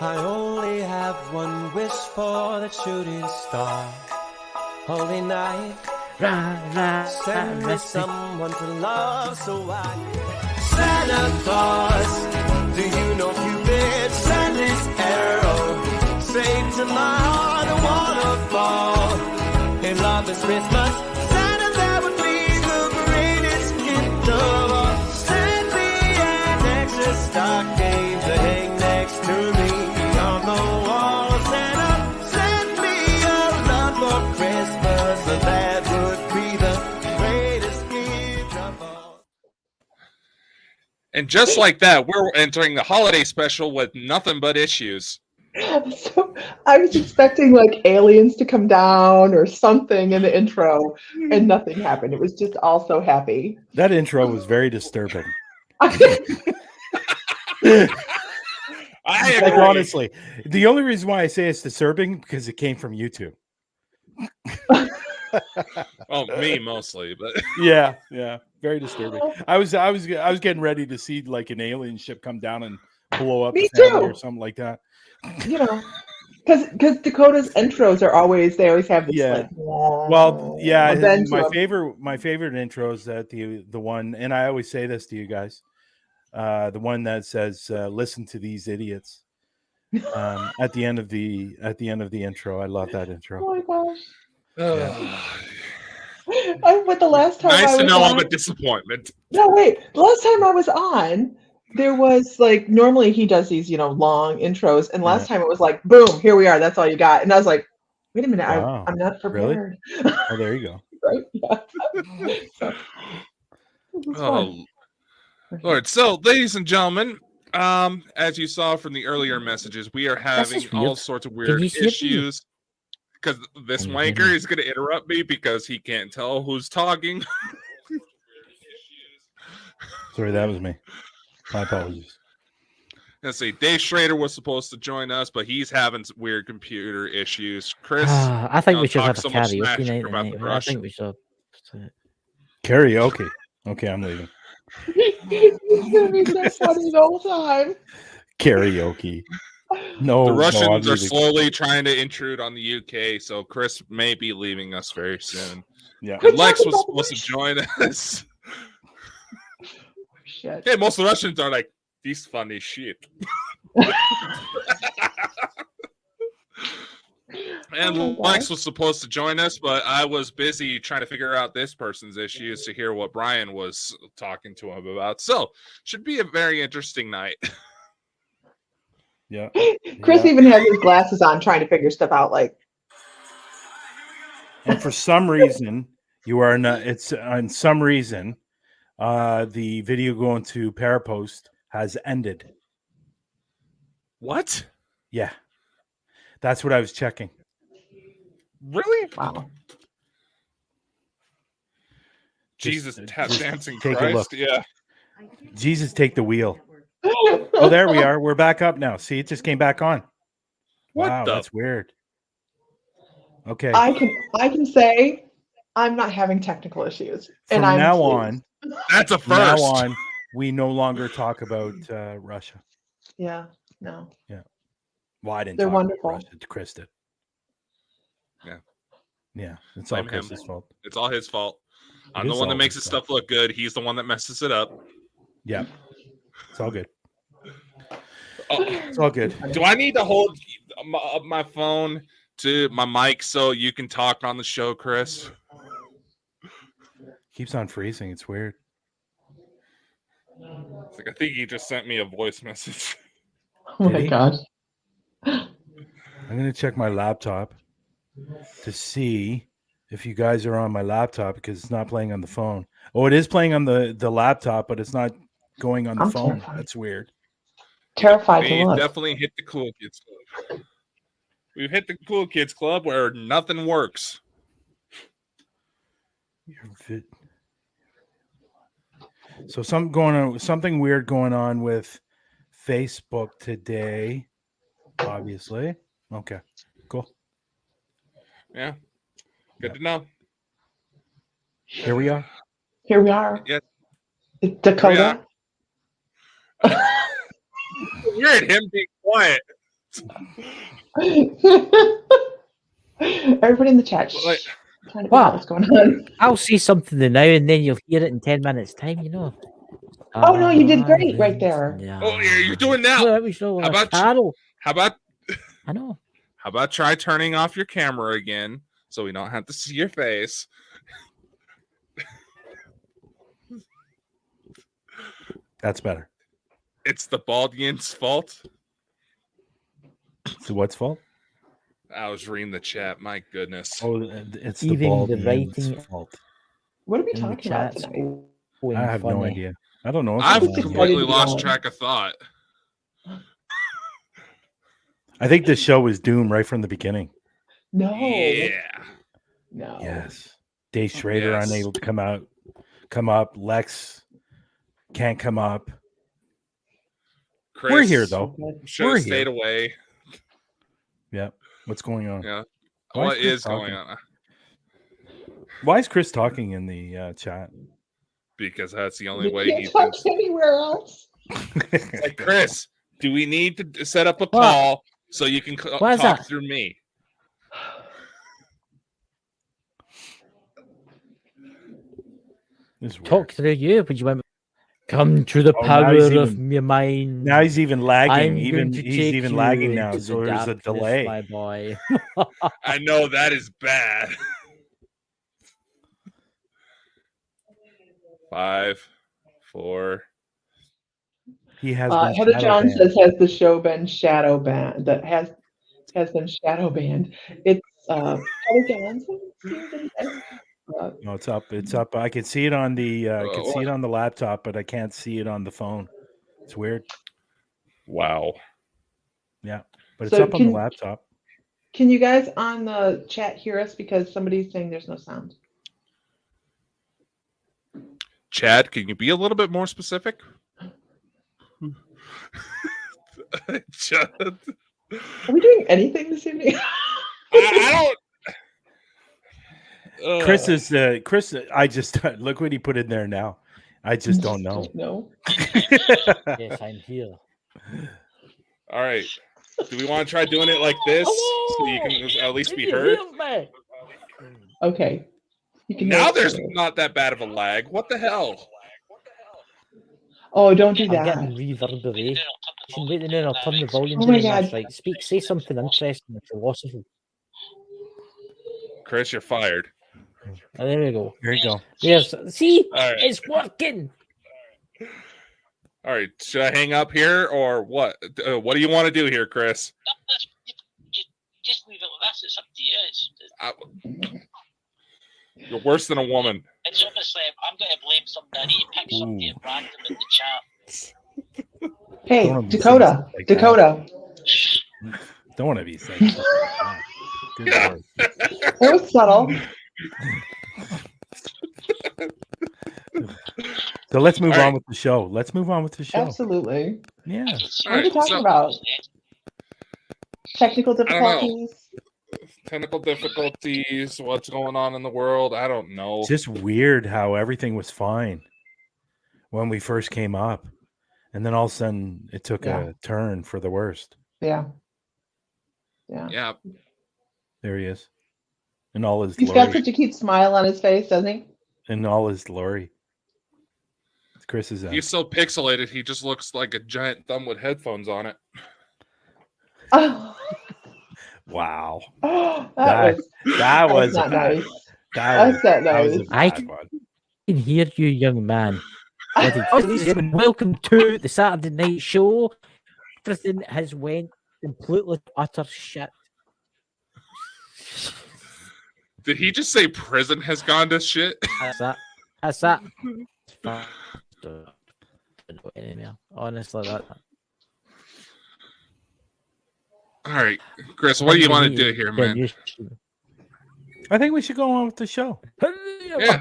I only have one wish for the shooting star. Holy night, send me someone to love so I Santa Claus, do you know Cupid sent his arrow straight to my heart, a waterfall. Hey, love is Christmas, Santa, that would be the greatest gift of all. Send me an extra stocking to hang next to me on the wall. Santa, send me a love for Christmas, so that would be the greatest gift of all. And just like that, we're entering the holiday special with nothing but issues. So I was expecting like aliens to come down or something in the intro, and nothing happened. It was just all so happy. That intro was very disturbing. I Like, agree. honestly, the only reason why I say it's disturbing because it came from YouTube. Well, me mostly, but Yeah, very disturbing. I was getting ready to see like an alien ship come down and blow up Me the family too. or something like that. You know, because Dakota's intros are always they always have this Yeah. like Well, yeah, a bend to my them. favorite intro is that the one, and I always say this to you guys, the one that says "Listen to these idiots." At the end of the intro, I love that intro. Oh my gosh! Yeah. But the last time nice I to was know on, I'm a disappointment. no wait, the last time I was on, there was like normally he does these long intros, and last time it was like boom, here we are, that's all you got, and I was like, wait a minute, Wow. I'm not Really? prepared. Oh, there you go. Right? Yeah. So, it was fun. Oh, Lord. So, ladies and gentlemen, as you saw from the earlier messages, we are having just weird. all sorts of weird you see it? issues. Because this wanker is going to interrupt me because he can't tell who's talking. Sorry, that was me. My apologies. Let's see. Dave Schrader was supposed to join us, but he's having some weird computer issues. Chris, I think we should talk have a so much karaoke smack night about the tonight. I rush. think we should. Karaoke. Okay, I'm leaving. It's gonna be so funny the whole time. Karaoke. No, The Russians I'm are leaving. slowly trying to intrude on the UK, so Chris may be leaving us very soon. Yeah. And Lex was supposed to join us. Shit. Hey, most of the Russians are like, these funny shit. And Oh my Lex gosh. was supposed to join us, but I was busy trying to figure out this person's issues to hear what Bryan was talking to him about. So, should be a very interesting night. Yeah. Chris Yeah. even has his glasses on trying to figure stuff out. Like, And for some reason, you are not. It's on some reason, the video going to Parapost has ended. What? Yeah, that's what I was checking. Really? wow. Jesus, tap just dancing take a Christ. look. Yeah. Jesus, take the wheel. Oh, there we are. We're back up now. See, it just came back on. What Wow, the- that's weird. Okay. I can say I'm not having technical issues. From And I'm now pleased. on, That's a from now first. on, we no longer talk about Russia. Yeah, no. Well, I didn't They're talk wonderful. about Russia. Chris did. Yeah. Yeah, it's all Blame him. Chris's fault. It's all his fault. I'm It the is one that all makes his his fault. stuff look good. He's the one that messes it up. Yeah, it's all good. Oh, It's all good. do I need to hold my phone to my mic so you can talk on the show, Chris? Keeps on freezing. It's weird. It's like, I think he just sent me a voice message. Oh Did my he? gosh. I'm gonna check my laptop to see if you guys are on my laptop because it's not playing on the phone. Oh, it is playing on the laptop, but it's not going on the I'm phone. terrified. That's weird. Terrified to We look. definitely hit the cool kids club. We've hit the cool kids club where nothing works. So something weird going on with Facebook today. Obviously. Okay. Cool. Yeah. Good to know. Here we are. Here we are. Yeah. Dakota. Weird him being quiet. Everybody in the chat, Like- shh, trying to figure out what's going on. I'll say something now and then you'll hear it in 10 minutes' time, you know. Oh no, you did great right there. Yeah. Oh, you're doing now. Well, that was all How a about carol. How about I know. how about try turning off your camera again so we don't have to see your face? That's better. It's the Baldian's fault. So what's fault? I was reading the chat. My goodness. Oh, it's the Even bald the man's writing fault. What are we in the talking about chat's tonight? going I have no funny. idea. I don't know. I've just completely ready to lost go. track of thought. I think this show was doomed right from the beginning. No. Yeah. No. Yes. Dave Schrader Yes. unable to come up. Lex can't come up. Chris We're here though. should We're have stayed here. away. Yeah. What's going on? Yeah. Why What Chris is going talking? on? Why is Chris talking in the chat? Because that's the only You way can't he talk thinks. anywhere else. Like, Chris, do we need to set up a What? call so you can What is talk that? through me? This is weird. Talk through you, but you went, come to the Oh, now power he's of even- your mind. Now he's even lagging. I'm Even going to he's take even you lagging now. into So the there's a darkness, delay. my boy. I know that is bad. 5, 4. He has been Heather shadow John banned. says, has the show been shadow banned? That has been shadow banned. It's Heather Johnson. No, it's up. It's up. I can see it on the I can see it on the laptop, but I can't see it on the phone. It's weird. Wow. Yeah, but it's So up on the laptop. Can you guys on the chat hear us? Because somebody's saying there's no sound. Chad, can you be a little bit more specific? Chad, Are we doing anything this evening? I don't. Chris is Chris. I just look what he put in there now. I just don't know. No. Yes, I'm here. All right. Do we want to try doing it like this so you can at least be heard? Okay. You can Now hear there's us. not that bad of a lag. What the hell? Oh, don't do I'm that. getting reverberation. Wait a minute, I'll turn the volume Oh down. my God. That's right. Say something interesting, philosophy. Chris, you're fired. Oh, there we go. Here you go. Yes. See, All right. it's working. All right. Should I hang up here or what? What do you want to do here, Chris? Just leave it like this. It's up to you. You're worse than a woman. It's honestly, I'm going to blame somebody. I need to pick somebody at random in the chat. Hey, Don't wanna be Dakota. like that. Dakota. Don't want to be saying stuff like that. Good Yeah. Lord. That was subtle. So let's move All right. on with the show. Let's move on with the show. Absolutely. Yeah. What are we talking so- about? Technical don't know. difficulties. Technical difficulties. What's going on in the world? I don't know. It's just weird how everything was fine when we first came up. And then all of a sudden it took Yeah. a turn for the worst. Yeah. Yeah. Yeah. There he is. In all his He's glory. got such a cute smile on his face, doesn't he? In all his glory. Chris is He's so pixelated, he just looks like a giant thumb with headphones on it. Oh, wow. that That was was not bad. nice. That was, That's not that was a nice. I bad can- one. can hear you, young man. Ladies and gentlemen, welcome to the Saturday night show. Everything has went completely utter shit. Did he just say prison has gone to shit? That's that. That's that. Don't know anymore. Honestly, that. All right, Chris, what do you want to do here, man? I think we should go on with the show. Yeah.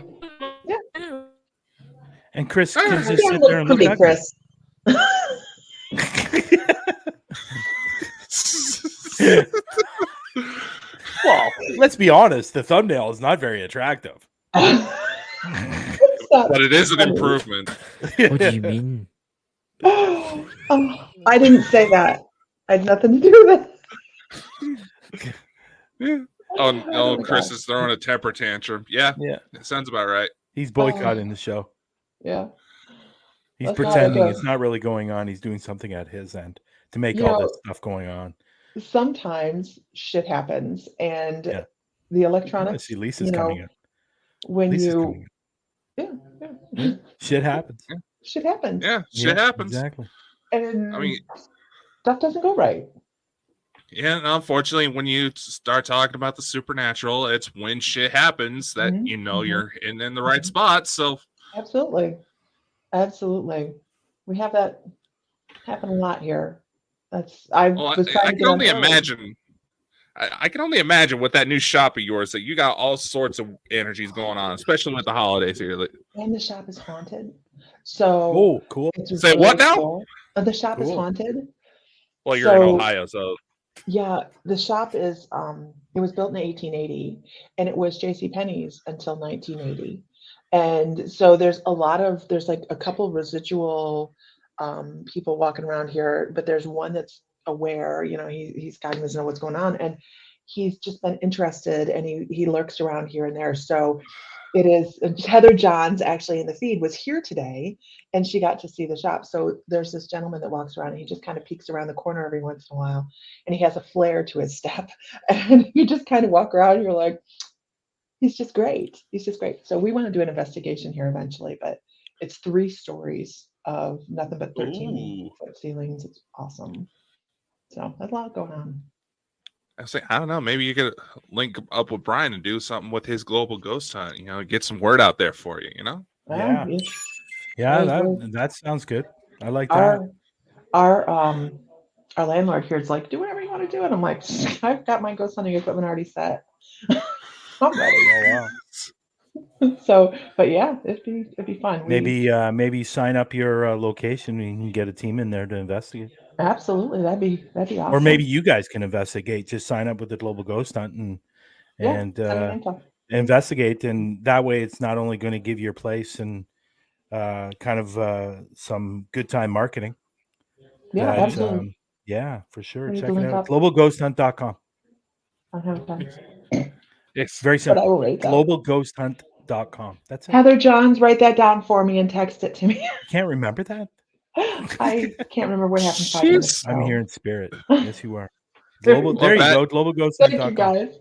And Chris Ah, can You just don't sit look there and look pretty, at Chris. Well, let's be honest. The thumbnail is not very attractive. But it is an improvement. What do you mean? Oh, I didn't say that. I had nothing to do with it. Oh, Oh no, my Chris God. is throwing a temper tantrum. Yeah, Yeah, it sounds about right. he's boycotting the show. Yeah. He's That's not pretending like it's not really going on. He's doing something at his end to make You all know, this stuff going on. sometimes shit happens, and Yeah. the Oh, I electronics, see Lisa's coming in. when Lisa's you, coming in. yeah, Yeah. Shit happens. shit happens. Yeah, shit Yeah, happens. exactly. And I mean, stuff doesn't go right. yeah, and unfortunately, when you start talking about the supernatural, it's when shit happens that Mhm, you know mhm. you're in the right spot. So, Absolutely. Absolutely. We have that happen a lot here. I well, was trying I to can get on only early. imagine. I can only imagine with that new shop of yours that you got all sorts of energies going on, especially with the holidays here. And the shop is haunted. So Oh, cool. it's Say what really now? cool. The shop is Cool. haunted. Well, you're in So Ohio, so yeah, the shop is it was built in 1880, and it was J.C. Penney's until 1980. And so there's like a couple residual people walking around here, but there's one that's aware, he's cognizant of what's going on, and he's just been interested, and he lurks around here and there. So it is Heather Johns, actually, in the feed, was here today, and she got to see the shop. So there's this gentleman that walks around, and he just kind of peeks around the corner every once in a while, and he has a flair to his step, and you just kind of walk around, and you're like, he's just great. He's just great. So we want to do an investigation here eventually, but it's 3 stories of nothing but 13-foot ceilings. It's awesome. So there's a lot going on. I don't know. Maybe you could link up with Brian and do something with his global ghost hunt. Get some word out there for you. Yeah. Yeah, that sounds good. I like that. Our landlord here is like, do whatever you want to do, and I'm like, I've got my ghost hunting equipment already set. I'm ready. Oh wow. So, but yeah, it'd be fun. Maybe sign up your location and you can get a team in there to investigate. Absolutely, that'd be awesome. Or maybe you guys can investigate. Just sign up with the Global Ghost Hunt and send me info. investigate, and that way it's not only going to give your place and kind of some good time marketing. Yeah, absolutely. Yeah, for sure. I need Check to it link out. up. GlobalGhostHunt.com. I don't have time. It's Very But I simple. will rate that. GlobalGhostHunt.com. That's it. Heather Johns, write that down for me and text it to me. You can't remember that? I can't remember what happened 5 minutes ago. I'm here in spirit. Yes, you are. Global. Well, There you go. Thank you, GlobalGhostHunt.com. guys.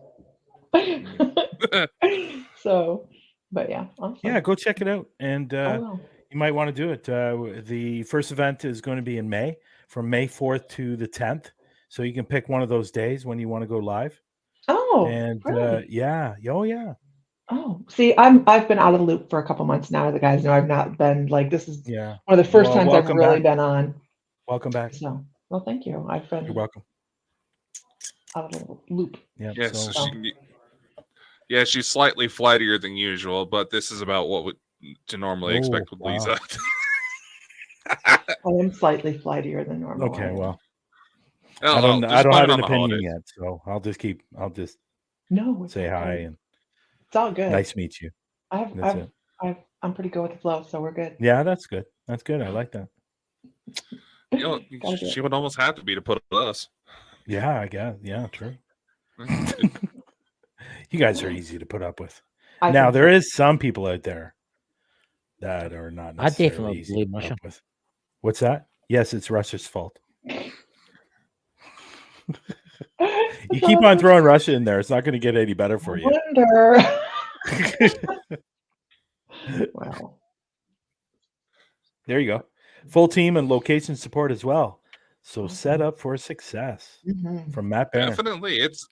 So, but yeah, awesome. Yeah, go check it out, and I will. you might want to do it. The first event is going to be in May, from May 4th to the 10th. So you can pick one of those days when you want to go live. Oh, And really? yeah, yeah. Oh, see, I've been out of the loop for a couple months now. The guys know I've not been this is Yeah. one of the first Well, times I've welcome really back. been on. Welcome back. So, well, thank you. I've You're been welcome. out of the loop. Yeah. Yes. So, She's slightly flightier than usual, but this is about what to normally expect with wow. Lisa. I am slightly flightier than normal. okay. Well, Oh, I don't just have blame it an on the opinion holidays. yet, so I'll just No, it's say all hi good. and It's all good. nice to meet you. That's it. I'm pretty good with the flow, so we're good. Yeah, that's good. That's good. I like that. She would almost have to be to put us. Yeah, I guess. Yeah, true. You guys are easy to put up with. Now there is some people out there that are not I necessarily definitely easy blame to put Russia. up with. What's that? Yes, it's Russia's fault. You keep on throwing Russia in there. It's not going to get any better for you. Wonder. Wow. There you go. Full team and location support as well. So set up for success from Matt Barron. Definitely, it's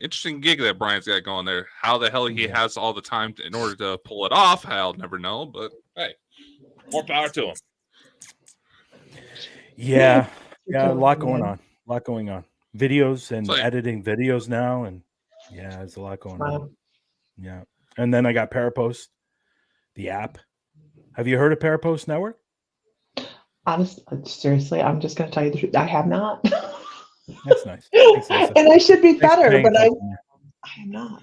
interesting gig that Brian's got going there. How the hell he has all the time in order to pull it off, I'll never know. But hey, more power to him. Yeah, a lot going on. Videos and editing videos now, and there's a lot going on. Yeah, and then I got Parapost, the app. Have you heard of Parapost Network? Honestly, seriously, I'm just going to tell you the truth. I have not. That's nice. Thanks, Lisa. And I should be Thanks for better, paying but I attention. am not.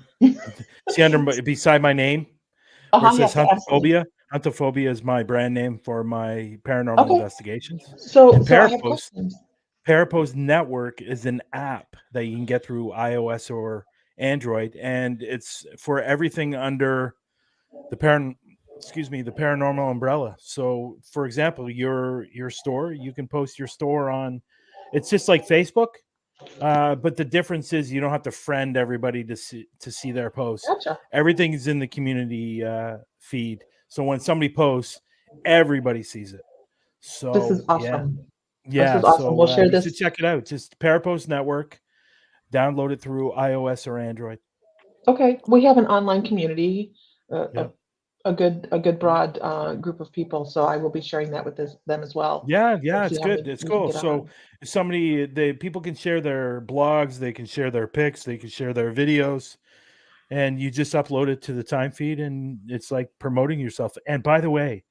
See beside my name, where it says Yes, Huntophobia. Hauntlephobia is my brand name for my paranormal Okay. investigations. So And I have Parapost, questions. Parapost Network is an app that you can get through iOS or Android, and it's for everything under the paranormal umbrella. So, for example, your store, you can post your store on. It's just like Facebook, but the difference is you don't have to friend everybody to see their posts. Gotcha. Everything is in the community feed. So when somebody posts, everybody sees it. So This is awesome. yeah. This is awesome. So We'll share you this. should check it out. Just Parapost Network. Download it through iOS or Android. Okay, we have an online community, Yeah. a good broad group of people. So I will be sharing that with them as well. Yeah, So it's see how good. we It's can cool. get So on. if people can share their blogs, they can share their pics, they can share their videos, and you just upload it to the time feed, and it's like promoting yourself. And by the way,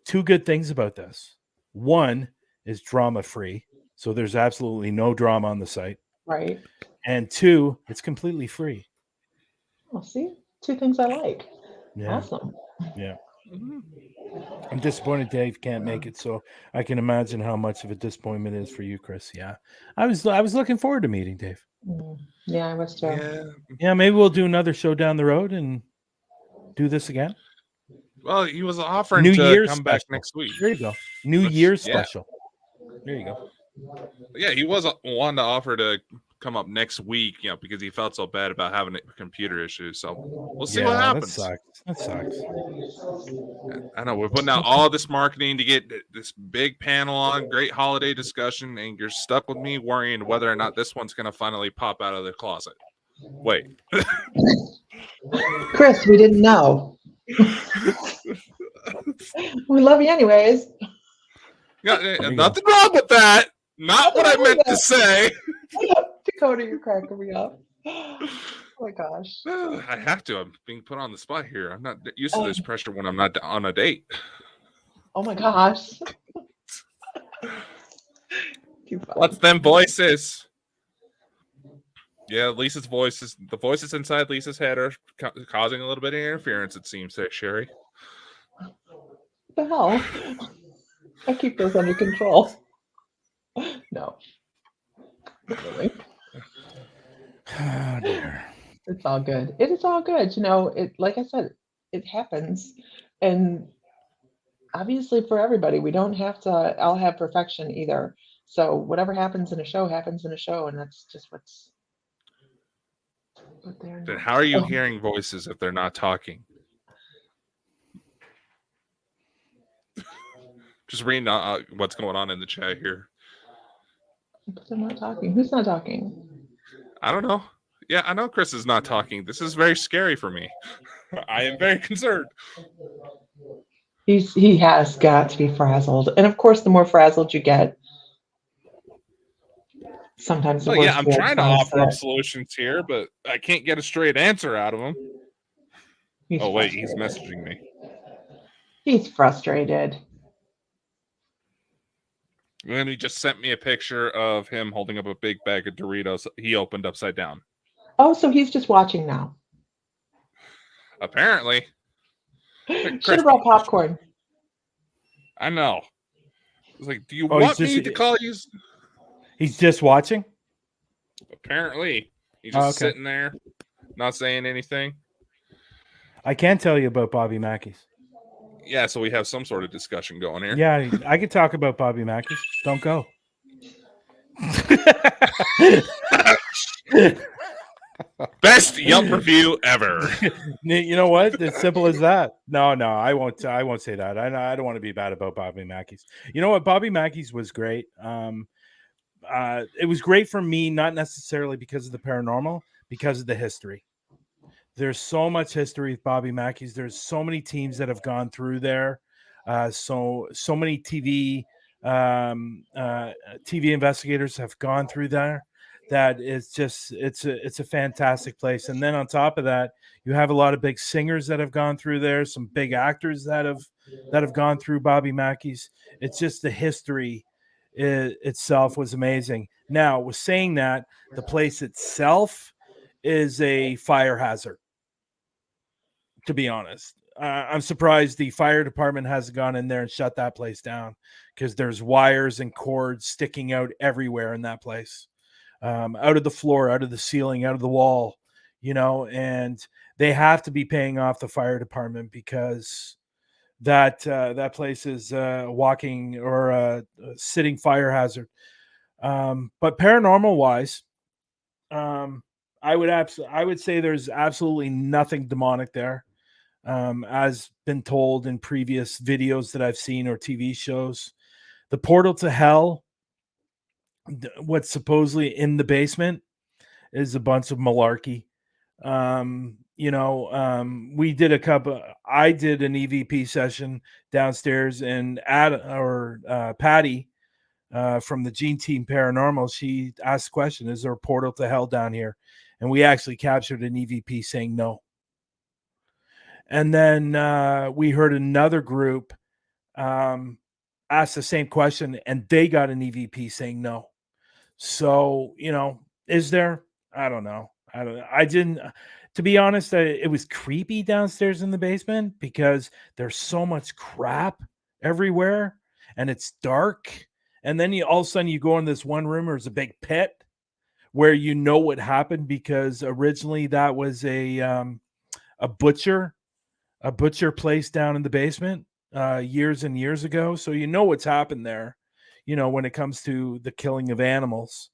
two good things about this. One is drama free, so there's absolutely no drama on the site. Right. And two, it's completely free. Well, see, two things I like. Yeah, Awesome. yeah. I'm disappointed Dave can't make it, so I can imagine how much of a disappointment it is for you, Chris. Yeah, I was looking forward to meeting Dave. Yeah, I was too. Yeah. Yeah, maybe we'll do another show down the road and do this again. Well, he was offering New to Year's come back special. next week. There you go. New Which- Year's yeah. special. There you go. Yeah, he was one to offer to come up next week, because he felt so bad about having computer issues. So we'll see what happens. That sucks. I know we're putting out all this marketing to get this big panel on, great holiday discussion, and you're stuck with me worrying whether or not this one's going to finally pop out of the closet. Wait. Chris, we didn't know. We love you anyways. Nothing wrong with that. Not what I meant to say. Dakota, you're cracking me up. Oh my gosh. I have to. I'm being put on the spot here. I'm not used to this pressure when I'm not on a date. Oh my gosh. Too funny. What's them voices? Yeah, Lisa's voices. The voices inside Lisa's head are causing a little bit of interference, it seems, there, Sherry. What the hell? I keep those under control. No. Really. Oh, dear. It's all good. It is all good. Like I said, it happens. And obviously for everybody, we don't have to all have perfection either. So whatever happens in a show happens in a show, and that's just what they're Then not. how are you hearing voices if they're not talking? Just reading what's going on in the chat here. But they're not talking. Who's not talking? I don't know. Yeah, I know Chris is not talking. This is very scary for me. I am very concerned. He has got to be frazzled. And of course, the more frazzled you get, sometimes the Well, worse yeah, I'm the trying to response offer up is. solutions here, but I can't get a straight answer out of him. He's Oh, wait, he's frustrated. messaging me. He's frustrated. And he just sent me a picture of him holding up a big bag of Doritos he opened upside down. Oh, so he's just watching now. Apparently. Should have brought popcorn. I know. It's like, do you Oh, want me to call you? He's just watching? Apparently. He's just okay. sitting there, not saying anything. I can tell you about Bobby Mackey's. Yeah, so we have some sort of discussion going here. Yeah, I could talk about Bobby Mackey's. Don't go. Best Yelp review ever. You know what? It's simple as that. No, I won't say that. I don't want to be bad about Bobby Mackey's. You know what? Bobby Mackey's was great. It was great for me, not necessarily because of the paranormal, because of the history. There's so much history with Bobby Mackey's. There's so many teams that have gone through there. So many TV investigators have gone through there. That is just it's a fantastic place. And then on top of that, you have a lot of big singers that have gone through there, some big actors that have gone through Bobby Mackey's. It's just the history itself was amazing. Now, with saying that, the place itself is a fire hazard, to be honest. I'm surprised the fire department hasn't gone in there and shut that place down, because there's wires and cords sticking out everywhere in that place, out of the floor, out of the ceiling, out of the wall, and they have to be paying off the fire department, because that place is walking or a sitting fire hazard. But paranormal wise, I would say there's absolutely nothing demonic there. As been told in previous videos that I've seen or TV shows, the portal to hell, what's supposedly in the basement, is a bunch of malarkey. We did I did an EVP session downstairs, and Patty from the Gene Team Paranormal, she asked the question, is there a portal to hell down here? And we actually captured an EVP saying no. And then we heard another group ask the same question, and they got an EVP saying no. So, is there? I don't know. I didn't, to be honest, it was creepy downstairs in the basement, because there's so much crap everywhere and it's dark. And then all of a sudden you go in this one room, there's a big pit where what happened, because originally that was a butcher place down in the basement years and years ago. So what's happened there, when it comes to the killing of animals.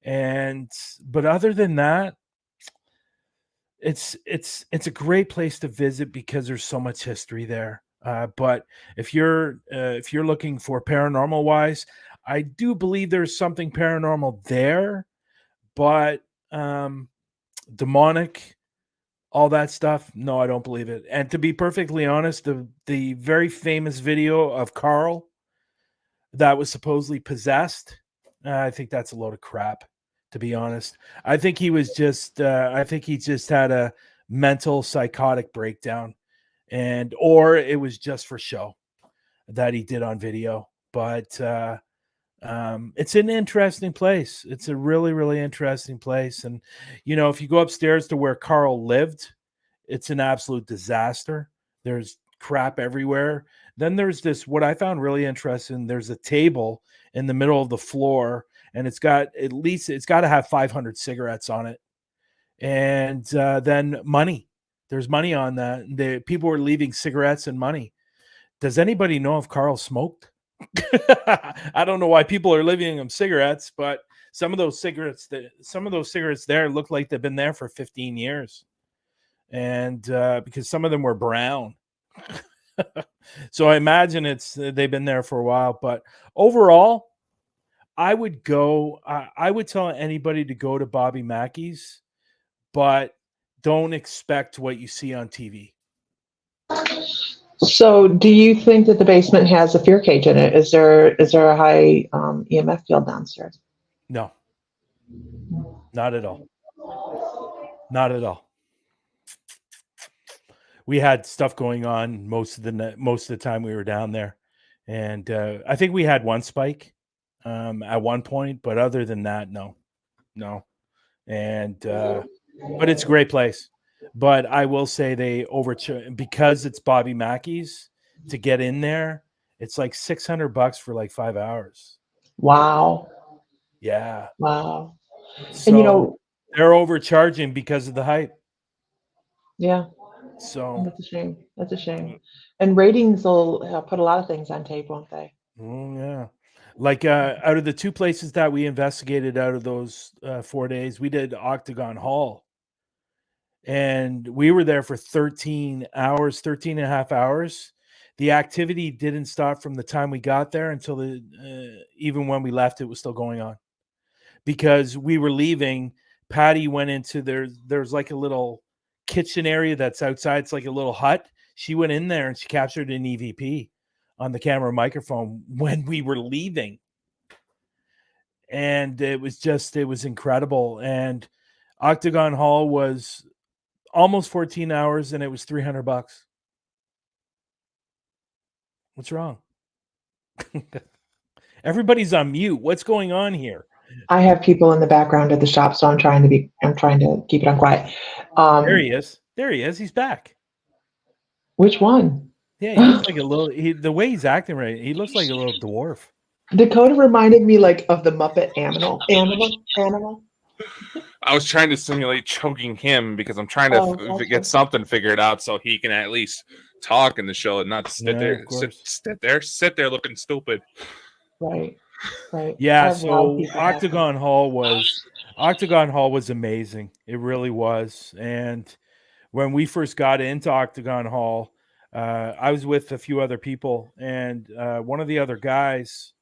But other than that, it's a great place to visit, because there's so much history there. But if you're looking for paranormal wise, I do believe there's something paranormal there, but demonic, all that stuff, no, I don't believe it. And to be perfectly honest, the very famous video of Carl that was supposedly possessed, I think that's a load of crap, to be honest. I think he just had a mental psychotic breakdown, or it was just for show that he did on video. But it's an interesting place. It's a really, really interesting place. And, if you go upstairs to where Carl lived, it's an absolute disaster. There's crap everywhere. Then there's this, what I found really interesting, there's a table in the middle of the floor, and it's got to have 500 cigarettes on it. And then money. There's money on that. The people were leaving cigarettes and money. Does anybody know if Carl smoked? I don't know why people are leaving him cigarettes, but some of those cigarettes there look like they've been there for 15 years. And because some of them were brown. So I imagine they've been there for a while. But overall, I would tell anybody to go to Bobby Mackey's, but don't expect what you see on TV. So do you think that the basement has a fear cage in it? Is there a high EMF field downstairs? No, not at all. Not at all. We had stuff going on most of the time we were down there. And I think we had one spike at one point, but other than that, no. And but it's a great place. But I will say they because it's Bobby Mackey's, to get in there, it's like $600 for like 5 hours. Wow. Yeah. Wow. So and they're overcharging because of the hype. Yeah. So that's a shame. And ratings will put a lot of things on tape, won't they? Oh yeah. Like out of the two places that we investigated out of those 4 days, we did Octagon Hall. And we were there for 13 and a half hours. The activity didn't stop from the time we got there until even when we left, it was still going on. Because we were leaving, Patty went into there's like a little kitchen area that's outside. It's like a little hut. She went in there and she captured an EVP on the camera microphone when we were leaving. And it was incredible. And Octagon Hall was almost 14 hours, and it was $300. What's wrong? Everybody's on mute. What's going on here? I have people in the background at the shop, so I'm trying to keep it on quiet. There he is. He's back. Which one? Yeah, he looks like a little. The way he's acting right, he looks like a little dwarf. Dakota reminded me like of the Muppet Animal. I was trying to simulate choking him because I'm trying to Gotcha. get something figured out so he can at least talk in the show and not sit Yeah, of course. sit there looking stupid. Right. Yeah, I have a lot of so people have Octagon Hall was amazing. It really was. And when we first got into Octagon Hall, I was with a few other people, and one of the other guys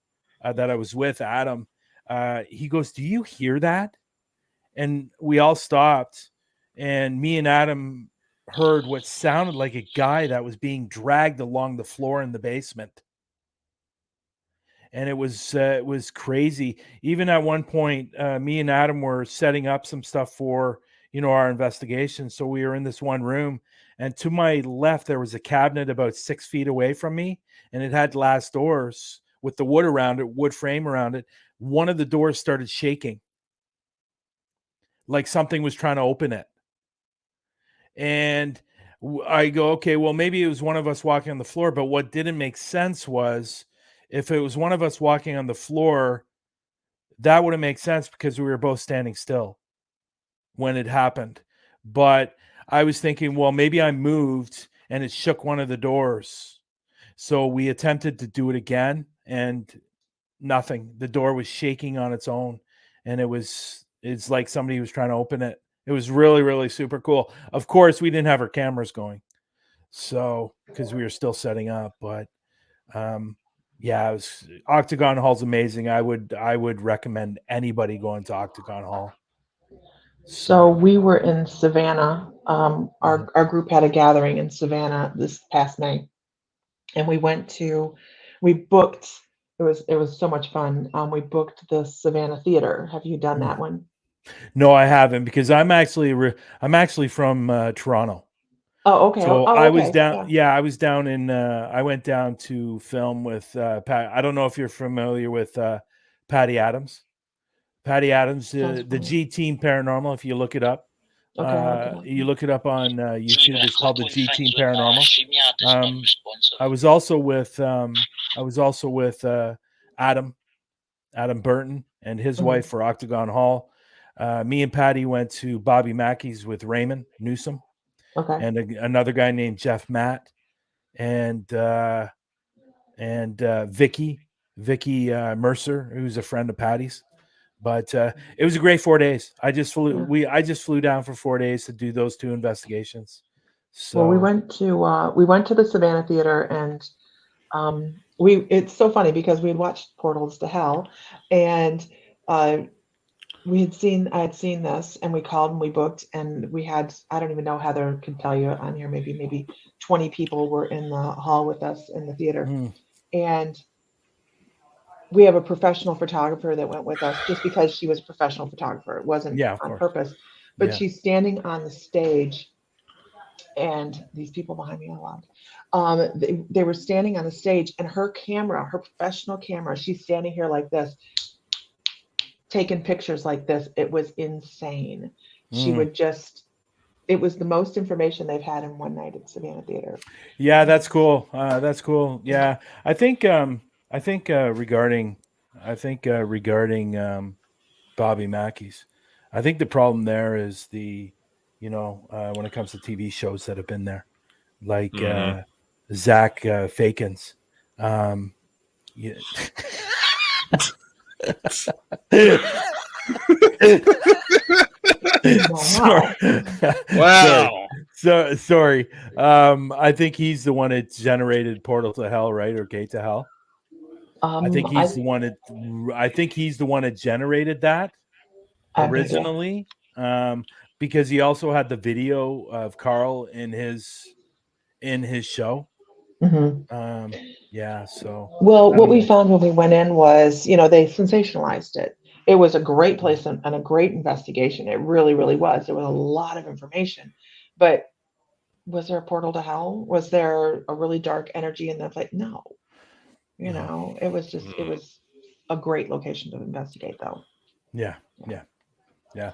that I was with, Adam, he goes, "Do you hear that?" And we all stopped, and me and Adam heard what sounded like a guy that was being dragged along the floor in the basement. And it was crazy. Even at one point, me and Adam were setting up some stuff for our investigation. So we were in this one room, and to my left there was a cabinet about 6 feet away from me, and it had glass doors with the wood frame around it. One of the doors started shaking, like something was trying to open it. And I go, okay, well, maybe it was one of us walking on the floor. But what didn't make sense was, if it was one of us walking on the floor, that wouldn't make sense because we were both standing still when it happened. But I was thinking, well, maybe I moved and it shook one of the doors. So we attempted to do it again, and nothing. The door was shaking on its own, and it's like somebody was trying to open it. It was really, really super cool. Of course, we didn't have our cameras going, so because we were still setting up. But yeah, Octagon Hall's amazing. I would recommend anybody going to Octagon Hall. So we were in Savannah. Our group had a gathering in Savannah this past May, and we booked. It was so much fun. We booked the Savannah Theater. Have you done that one? No, I haven't, because I'm actually from Toronto. Oh, okay. So Oh, I okay. was down. Yeah, I was down in. I went down to film with Pat. I don't know if you're familiar with Patty Adams. Patty Adams, Sounds the familiar. G Team Paranormal. If you look it up, Okay, I'll look it up. you look it up on YouTube. Stream It's called the G Team Stream Paranormal. does not sponsor. I was also with Adam Burton and his wife for Octagon Hall. Me and Patty went to Bobby Mackey's with Raymond Newsom. Okay. And another guy named Jeff Matt, and Vicky Mercer, who's a friend of Patty's. But it was a great 4 days. I just flew down for 4 days to do those two investigations. So Well, we went to the Savannah Theater, and it's so funny because we had watched Portals to Hell, and I had seen this, and we called and we booked, and we had, I don't even know, Heather could tell you on here, maybe 20 people were in the hall with us in the theater. And we have a professional photographer that went with us just because she was a professional photographer. It wasn't on purpose, but she's standing on the stage, and these people behind me are loud. They were standing on the stage, and her professional camera, she's standing here like this, taking pictures like this. It was insane. She would just, it was the most information they've had in one night at Savannah Theater. Yeah, that's cool. That's cool. Yeah, I think regarding Bobby Mackey's, I think the problem there is when it comes to TV shows that have been there, like Zach Fakins. Yeah. Wow. Sorry. I think he's the one that generated Portal to Hell, right? Or Gate to Hell. I think he's the one that generated that originally. Because he also had the video of Carl in his show. Yeah. So what we found when we went in was, they sensationalized it. It was a great place and a great investigation. It really, really was. There was a lot of information, but was there a portal to hell? Was there a really dark energy in that place? No. It was just, it was a great location to investigate, though. Yeah. Yeah. Yeah.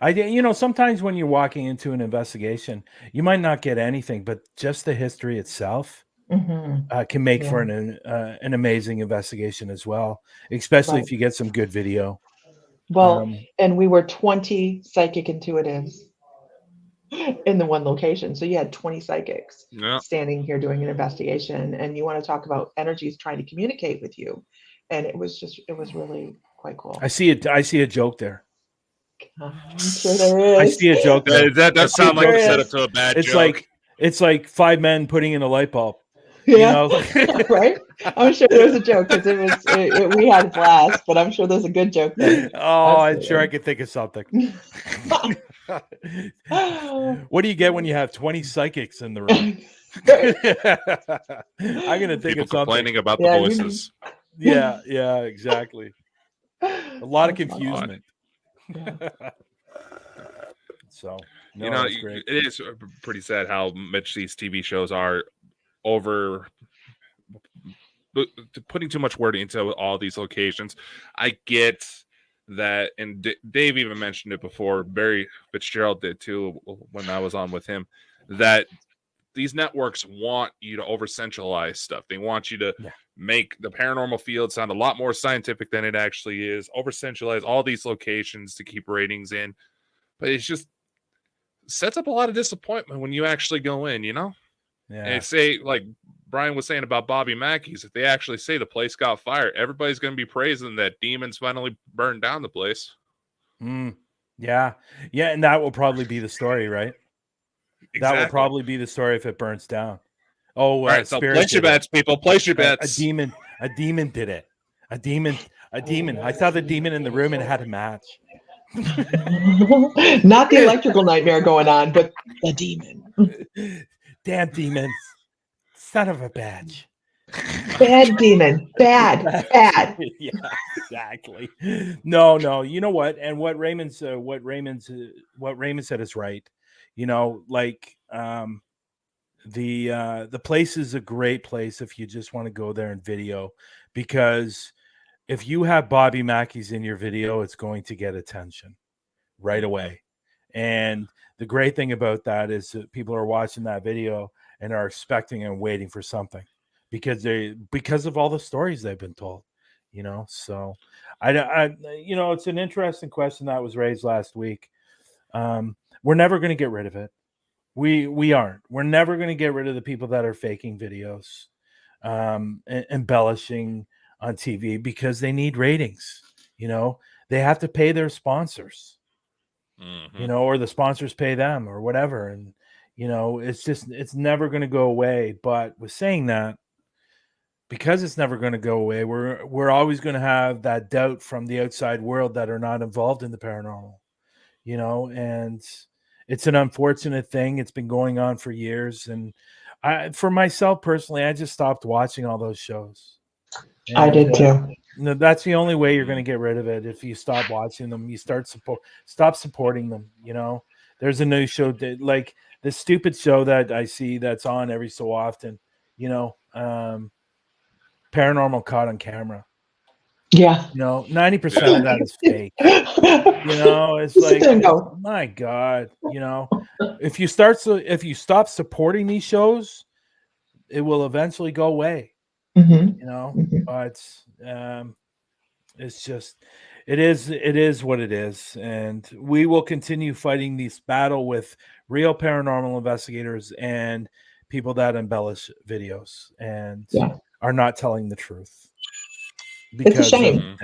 You know, sometimes when you're walking into an investigation, you might not get anything, but just the history itself can make for an amazing investigation as well, especially if you get some good video. Well, and we were 20 psychic intuitives in the one location. So you had 20 psychics Yeah. standing here doing an investigation, and you want to talk about energies trying to communicate with you. And it was really quite cool. I see a joke there. I'm sure there is. I see a joke there. That does sound like a setup to a bad joke. It's like 5 men putting in a light bulb. Yeah, you know? right. I'm sure there's a joke because we had a blast, but I'm sure there's a good joke there. Oh, I'm sure I could think of something. What do you get when you have 20 psychics in the room? I'm gonna think People of something. complaining about the voices. Yeah, exactly. A lot of confusement. So, no, you know, that's great. it is pretty sad how much these TV shows are over putting too much word into all these locations. I get that, and Dave even mentioned it before. Barry Fitzgerald did too when I was on with him. That these networks want you to over centralize stuff. They want you to make the paranormal field sound a lot more scientific than it actually is. Over centralize all these locations to keep ratings in, but it's just sets up a lot of disappointment when you actually go in. You know, and say like Brian was saying about Bobby Mackey's, if they actually say the place got fired, everybody's going to be praising that demons finally burned down the place. Yeah, and that will probably be the story, right? Exactly. That will probably be the story if it burns down. Oh, all right, so place your bets, people. Place your bets. A demon did it. A demon. I saw the demon in the room and it had a match. Not the electrical nightmare going on, but the demon. Damn demons. Son of a bitch. Bad demon. Bad. Yeah, exactly. No. You know what? And what Raymond said is right. You know, like the place is a great place if you just want to go there and video, because if you have Bobby Mackey's in your video, it's going to get attention right away. And the great thing about that is that people are watching that video and are expecting and waiting for something because of all the stories they've been told, you know. So I you know, it's an interesting question that was raised last week. We're never going to get rid of it. We aren't. We're never going to get rid of the people that are faking videos, embellishing on TV because they need ratings. You know, they have to pay their sponsors, you know, or the sponsors pay them or whatever. And, you know, it's never going to go away. But with saying that, because it's never going to go away, we're always going to have that doubt from the outside world that are not involved in the paranormal, you know, and it's an unfortunate thing. It's been going on for years. And for myself personally, I just stopped watching all those shows. And, I did too. That's the only way you're going to get rid of it. If you stop watching them, you stop supporting them. You know, there's a new show that, like the stupid show that I see that's on every so often, you know, Paranormal Caught on Camera. Yeah. You know, 90% of that is fake. You know, it's like, my God, you know, if you stop supporting these shows, it will eventually go away. You know, but it's just, it is what it is. And we will continue fighting this battle with real paranormal investigators and people that embellish videos and are not telling the truth. It's a shame.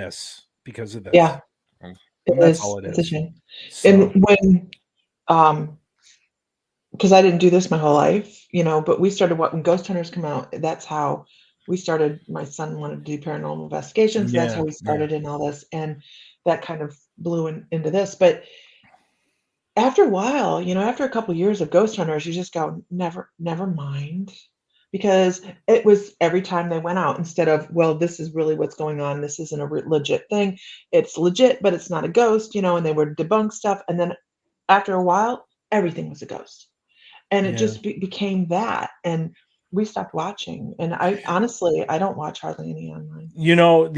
Because of this. Yeah. It's a shame. So. And when, because I didn't do this my whole life, you know, but we started when Ghost Hunters come out, that's how we started. My son wanted to do paranormal investigations. That's how we started in all this. And that kind of blew into this. But after a while, you know, after a couple of years of Ghost Hunters, you just go, never mind. Because it was every time they went out, instead of, well, this is really what's going on. This isn't a legit thing. It's legit, but it's not a ghost, you know, and they would debunk stuff. And then after a while, everything was a ghost. And it just became that. And we stopped watching. And I honestly don't watch hardly any online. You know,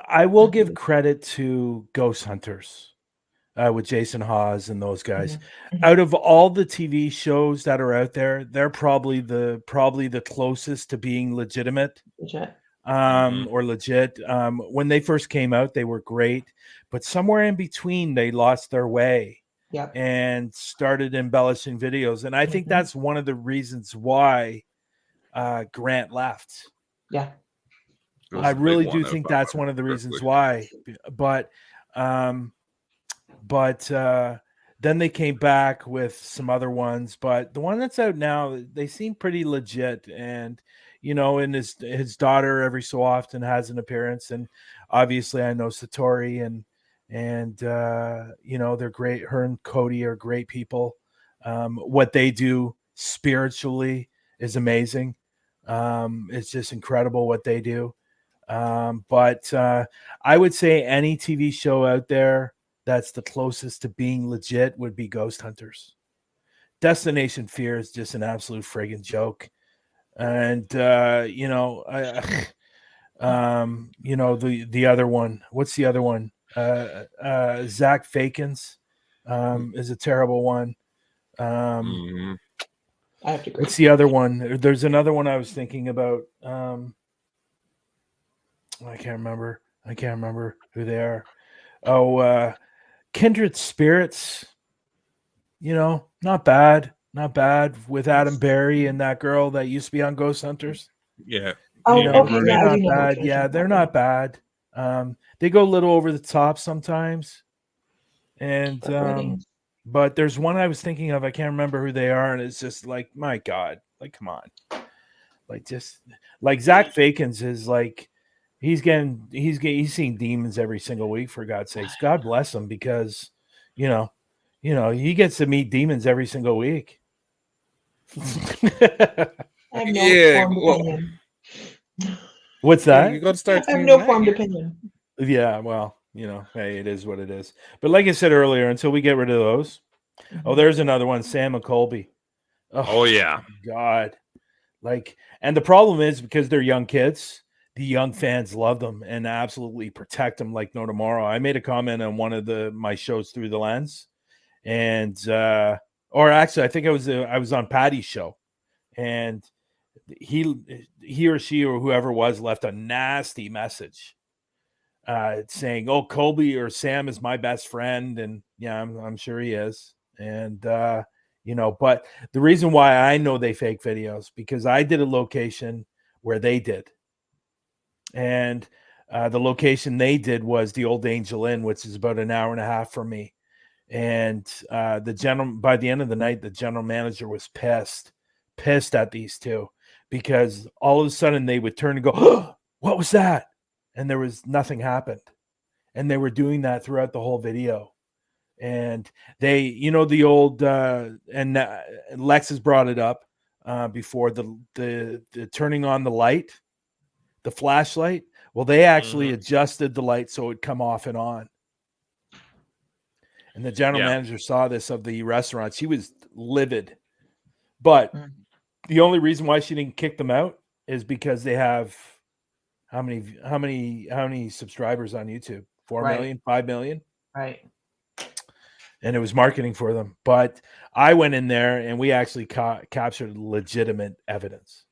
I will give credit to Ghost Hunters. with Jason Hawes and those guys. Mhm. Out of all the TV shows that are out there, they're probably the closest to being legitimate. Legit. Or legit. When they first came out, they were great, but somewhere in between, they lost their way Yep. and started embellishing videos. And I think Mhm. that's one of the reasons why Grant left. Yeah. It was I the big really one, do if think I that's one remember of the reasons correctly. why. But then they came back with some other ones. But the one that's out now, they seem pretty legit. And and his daughter every so often has an appearance. And obviously, I know Satori and they're great. Her and Cody are great people. What they do spiritually is amazing. It's just incredible what they do. But I would say any TV show out there that's the closest to being legit would be Ghost Hunters. Destination Fear is just an absolute friggin' joke. And the other one. What's the other one? Zach Fakins is a terrible one. Mhm. I have to agree. What's the other one? There's another one I was thinking about. I can't remember who they are. Oh, Kindred Spirits. Not bad with Adam Berry and that girl that used to be on Ghost Hunters. Yeah. Oh, Yeah, okay. right. Yeah, I They're do not know. bad. Yeah, they're not bad. They go a little over the top sometimes, and but there's one I was thinking of. I can't remember who they are, and it's just like, my God, like, come on, like, just like Zach Fakins is like, he's seeing demons every single week, for God's sakes. God bless him, because he gets to meet demons every single week. I have no Yeah, formed well, opinion. What's yeah, that? you got to start I have seeing no that formed here. opinion. Yeah, well, hey, it is what it is. But like I said earlier, until we get rid of those, oh, there's another one, Sam and Colby. Oh, yeah. God. Like, and the problem is, because they're young kids, the young fans love them and absolutely protect them like no tomorrow. I made a comment on one of my shows, Through the Lens, and or actually, I think I was on Patty's show, and he or she or whoever was left a nasty message saying, "Oh, Colby or Sam is my best friend," and yeah, I'm sure he is, and but the reason why I know they fake videos, because I did a location where they did, and the location they did was the Old Angel Inn, which is about an hour and a half from me, and by the end of the night, the general manager was pissed at these two, because all of a sudden they would turn and go, "Oh, what was that?" And there was nothing happened. And they were doing that throughout the whole video. And they, the old, and Lex has brought it up before, the turning on the light, the flashlight. Well, they actually adjusted the light so it would come off and on. And the general manager saw this of the restaurant. She was livid. But the only reason why she didn't kick them out is because they have how many subscribers on YouTube? 4 million, 5 million? Right. And it was marketing for them. But I went in there and we actually captured legitimate evidence.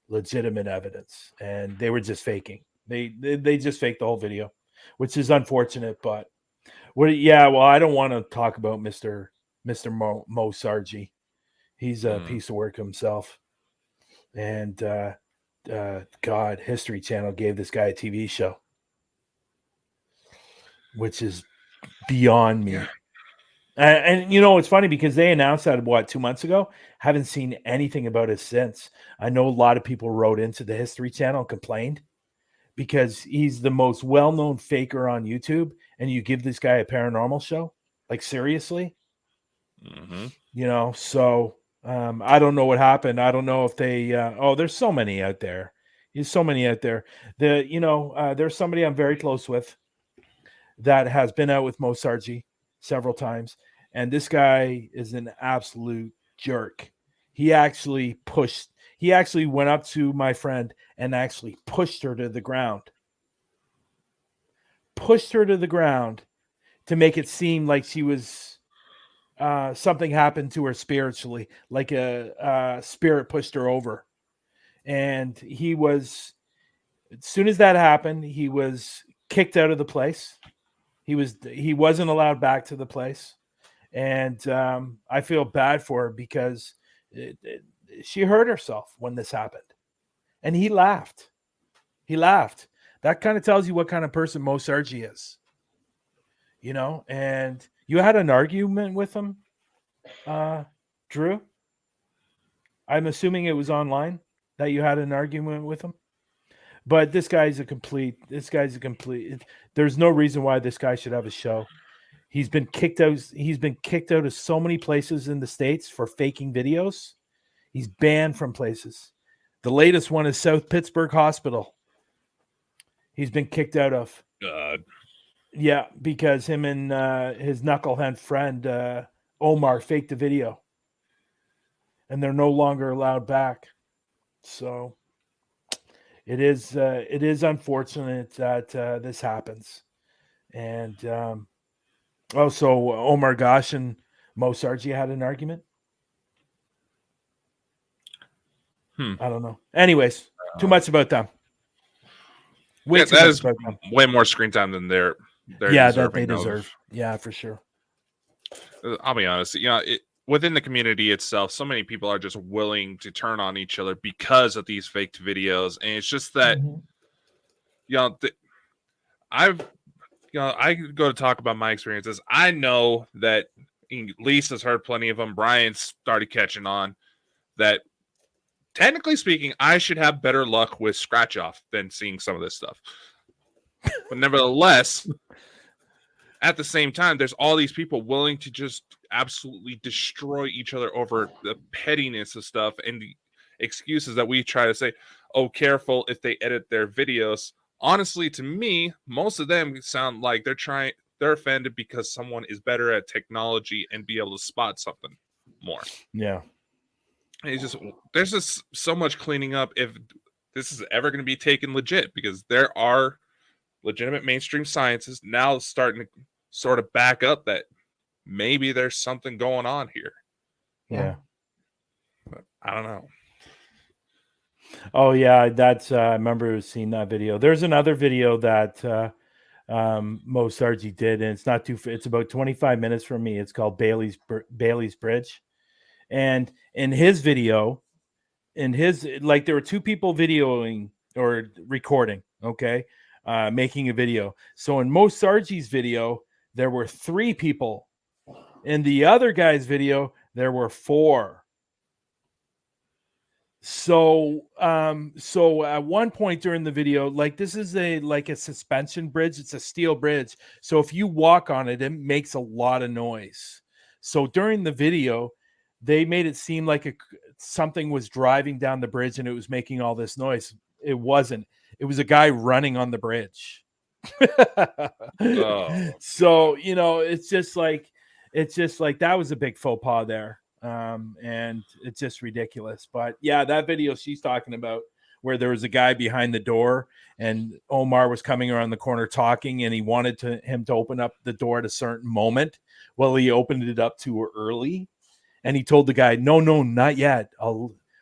And they were just faking. They just faked the whole video, which is unfortunate. But I don't want to talk about Mr. Mo Sargi. He's a piece of work himself. And God, History Channel gave this guy a TV show, which is beyond me. Yeah. And it's funny, because they announced that 2 months ago. Haven't seen anything about it since. I know a lot of people wrote into the History Channel and complained, because he's the most well-known faker on YouTube, and you give this guy a paranormal show? Like, seriously? So I don't know what happened. I don't know if they there's so many out there. There's so many out there. There's somebody I'm very close with that has been out with Mo Sargi several times, and this guy is an absolute jerk. He actually went up to my friend and actually pushed her to the ground to make it seem like she was something happened to her spiritually, like a spirit pushed her over. And he was, as soon as that happened, he was kicked out of the place. He wasn't allowed back to the place. And I feel bad for her because she hurt herself when this happened. And he laughed. He laughed. That kind of tells you what kind of person Mo Sargi is. You know, and you had an argument with him, Drew? I'm assuming it was online that you had an argument with him. But this guy's a complete. There's no reason why this guy should have a show. He's been kicked out. He's been kicked out of so many places in the States for faking videos. He's banned from places. The latest one is South Pittsburgh Hospital. He's been kicked out of. God. Yeah, because him and his knucklehead friend Omar faked the video, and they're no longer allowed back. So it is unfortunate that this happens. And also Omar Gosh and Mo Sargi had an argument. I don't know. Anyways, too much about them. That is way more screen time than they're that they deserve. Yeah, for sure. I'll be honest. You know, within the community itself, so many people are just willing to turn on each other because of these faked videos, and it's just that, you know, I go to talk about my experiences. I know that Lisa's heard plenty of them. Brian started catching on that. Technically speaking, I should have better luck with scratch off than seeing some of this stuff. But nevertheless, at the same time, there's all these people willing to just absolutely destroy each other over the pettiness of stuff and the excuses that we try to say, oh, careful if they edit their videos. Honestly, to me, most of them sound like they're offended because someone is better at technology and be able to spot something more. Yeah. There's just so much cleaning up if this is ever going to be taken legit, because there are legitimate mainstream scientists now starting to sort of back up that maybe there's something going on here. Yeah. But I don't know. Oh yeah, that's I remember seeing that video. There's another video that Mo Sargi did, and it's about 25 minutes from me. It's called Bailey's Bridge. And in his video, there were two people videoing or recording, okay, making a video. So in Mo Sargi's video, there were 3 people. In the other guy's video, there were 4. So at one point during the video, like this is a suspension bridge. It's a steel bridge. So if you walk on it, it makes a lot of noise. So during the video, they made it seem like something was driving down the bridge and it was making all this noise. It wasn't. It was a guy running on the bridge. Oh. So, you know, it's just like that was a big faux pas there. And it's just ridiculous. But yeah, that video she's talking about where there was a guy behind the door and Omar was coming around the corner talking and he wanted him to open up the door at a certain moment. Well, he opened it up too early. And he told the guy, no, not yet.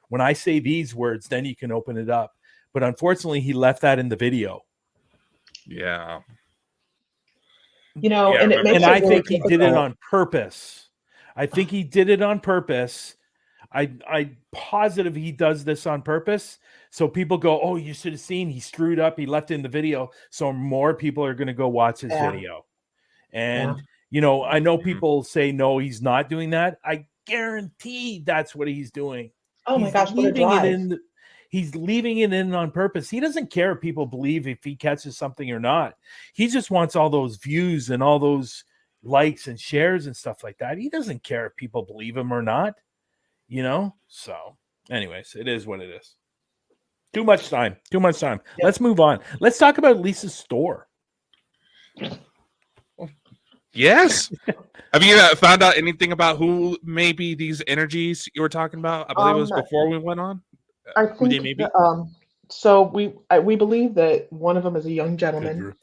When I say these words, then you can open it up. But unfortunately, he left that in the video. Yeah. You know, Yeah, and I think he did it on purpose. I'm positive he does this on purpose. So people go, oh, you should have seen he screwed up. He left it in the video. So more people are going to go watch his video. And, you know, I know people say, no, he's not doing that. I guarantee that's what he's doing. Oh my gosh, what a drive. He's leaving it in on purpose. He doesn't care if people believe if he catches something or not. He just wants all those views and all those likes and shares and stuff like that. He doesn't care if people believe him or not, you know? So anyways, it is what it is. Too much time. Yep. Let's move on. Let's talk about Lisa's store. Yes. Have you found out anything about who maybe these energies you were talking about? I believe it was before we went on. I think so we believe that one of them is a young gentleman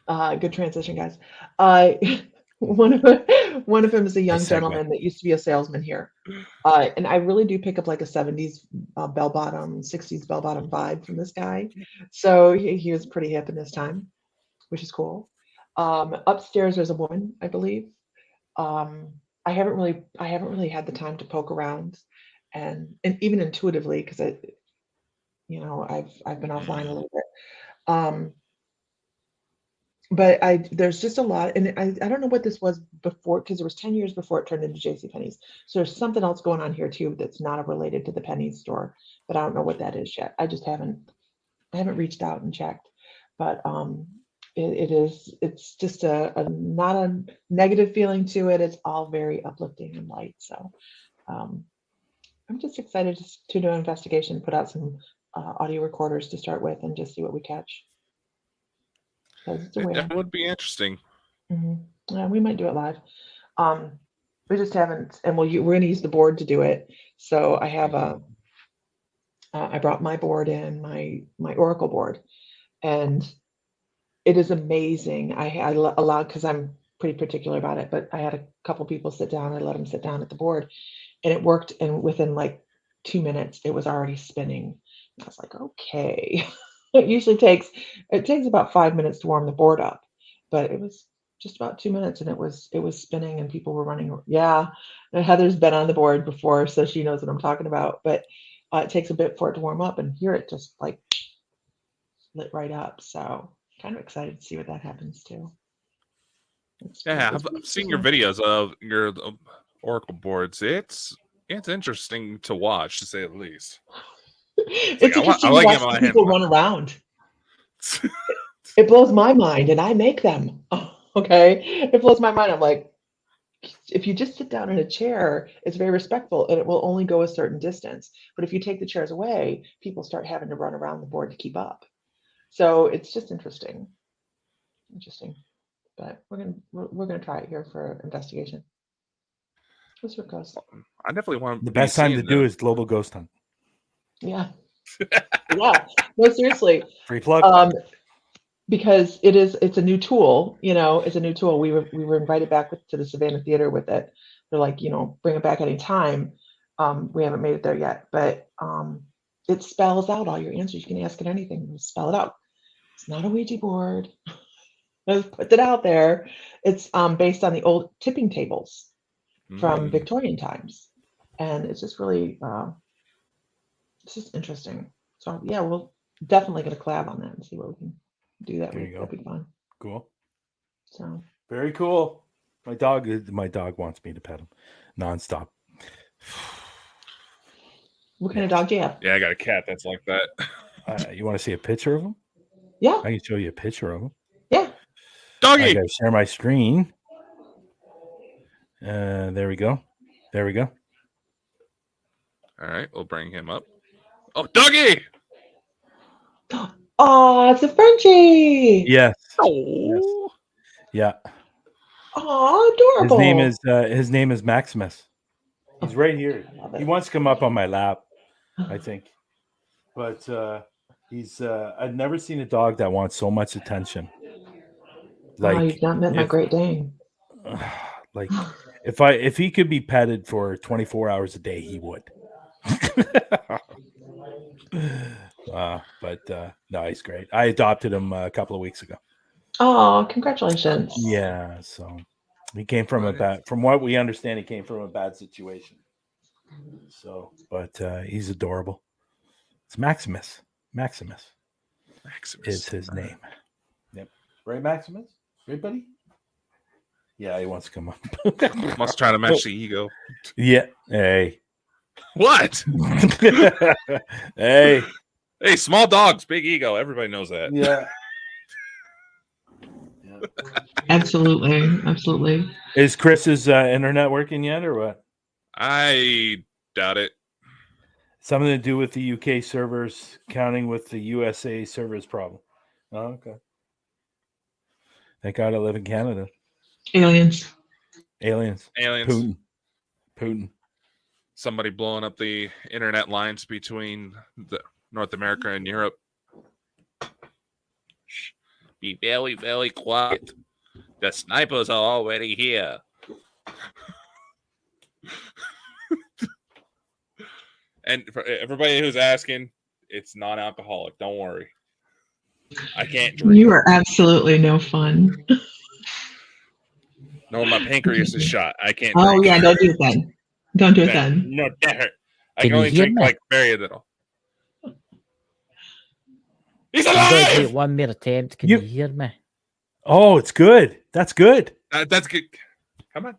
Good transition, guys. Uh, one of them is a young segue. gentleman that used to be a salesman here, and I really do pick up like a '70s bell bottom, '60s bell bottom vibe from this guy. So he was pretty hip in his time, which is cool. Upstairs there's a woman, I believe. Um, I haven't really had the time to poke around, and even intuitively because I've been offline a little bit. Um, but there's just a lot, and I don't know what this was before because it was 10 years before it turned into JCPenney's. So there's something else going on here too that's not related to the Penny's store, but I don't know what that is yet. I haven't reached out and checked, but it's just a not a negative feeling to it. It's all very uplifting and light. So um, I'm just excited to do an investigation, put out some audio recorders to start with, and just see what we catch. Because it's aware. That would be interesting. Yeah, we might do it live. We just haven't, and we're going to use the board to do it. So I have I brought my board in, my Oracle board, and it is amazing. I allowed, because I'm pretty particular about it, but I had a couple people sit down. I let them sit down at the board, and it worked. And within like 2 minutes, it was already spinning. I was like, okay. It takes about 5 minutes to warm the board up, but it was just about 2 minutes, and it was spinning, and people were running. Yeah, and Heather's been on the board before, so she knows what I'm talking about. But it takes a bit for it to warm up, and here it just like lit right up. So kind of excited to see what that happens too. Yeah, I've seen your videos of your Oracle boards. It's interesting to watch, to say the least. It's like, interesting I like to getting watch my people hands run around. It blows my mind, and I make them. Okay, it blows my mind. I'm like, if you just sit down in a chair, it's very respectful, and it will only go a certain distance. But if you take the chairs away, people start having to run around the board to keep up. So it's just interesting. But we're gonna try it here for investigation. Let's see what goes. I definitely want The best time to do is Global Ghost Hunt. Yeah. Yeah. No, seriously. Free plug. Because it's a new tool, it's a new tool. We were invited back to the Savannah Theater with it. They're like, bring it back anytime. We haven't made it there yet, but it spells out all your answers. You can ask it anything, it'll spell it out. It's not a Ouija board. I put it out there. It's based on the old tipping tables from Victorian times, and it's just really it's just interesting. So yeah, we'll definitely get a collab on that and see what we can do that week. That'd be fun. Cool. So very cool. My dog wants me to pet him nonstop. What kind of dog do you have? Yeah, I got a cat that's like that. You want to see a picture of him? Yeah. I can show you a picture of him. Yeah. Doggy. I gotta share my screen. There we go. All right, we'll bring him up. Oh, doggy! Oh, it's a Frenchie. Yes. Oh. Yes. Yeah. Oh, adorable. His name is Maximus. He's right here. He wants to come up on my lap, I think. But I've never seen a dog that wants so much attention. Like, you've not met my Great Dane. Like, if he could be petted for 24 hours a day, he would. No, he's great. I adopted him a couple of weeks ago. Oh, congratulations. Yeah, so he came from from what we understand, he came from a bad situation. So, but he's adorable. It's Maximus. Maximus is his name. Yep. Right, Maximus? Right, buddy? Yeah, he wants to come up. Must try to match the ego. Yeah. Hey. What? Hey. Hey, small dogs, big ego. Everybody knows that. Yeah. Absolutely. Is Chris's internet working yet, or what? I doubt it. Something to do with the UK servers counting with the USA servers problem. Oh, okay. Thank God I live in Canada. Aliens. Putin. Somebody blowing up the internet lines between North America and Europe. Be very, very quiet. The snipers are already here. And for everybody who's asking, it's non-alcoholic. Don't worry. I can't drink. You are absolutely no fun. No, my pancreas is shot. I can't Oh drink. yeah, don't do it then. Don't do it then. No, that hurt. I Can can you only hear drink me? like very little. He's I'm going to take alive! one more attempt. Can You- you hear me? Oh, it's good. That's good. That's good. Come on.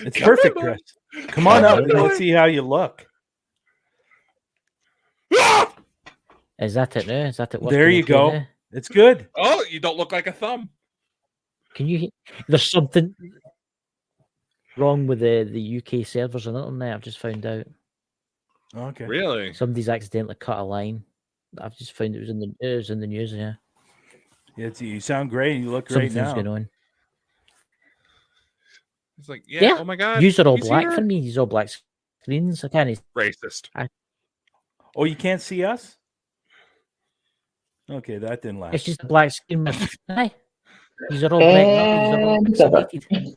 It's Come perfect, on, Chris. Come on up. on, Let's boy. see how you look. Ah! Is that it now? Is that it? There working you okay go. now? It's good. Oh, you don't look like a thumb. Can you? There's something wrong with the UK servers on the internet. I've just found out. Okay. Really? Somebody's accidentally cut a line. I've just found it was in the news. Yeah, You sound great. You look great something's now. going on. It's like, yeah, Yeah. oh my God. Yous are all he's black here. for me. These all black screens. I can't. Racist. Oh, you can't see us? Okay, that didn't last. It's just a black screen. Hi. These are all black. These are all And it's over. pixelated.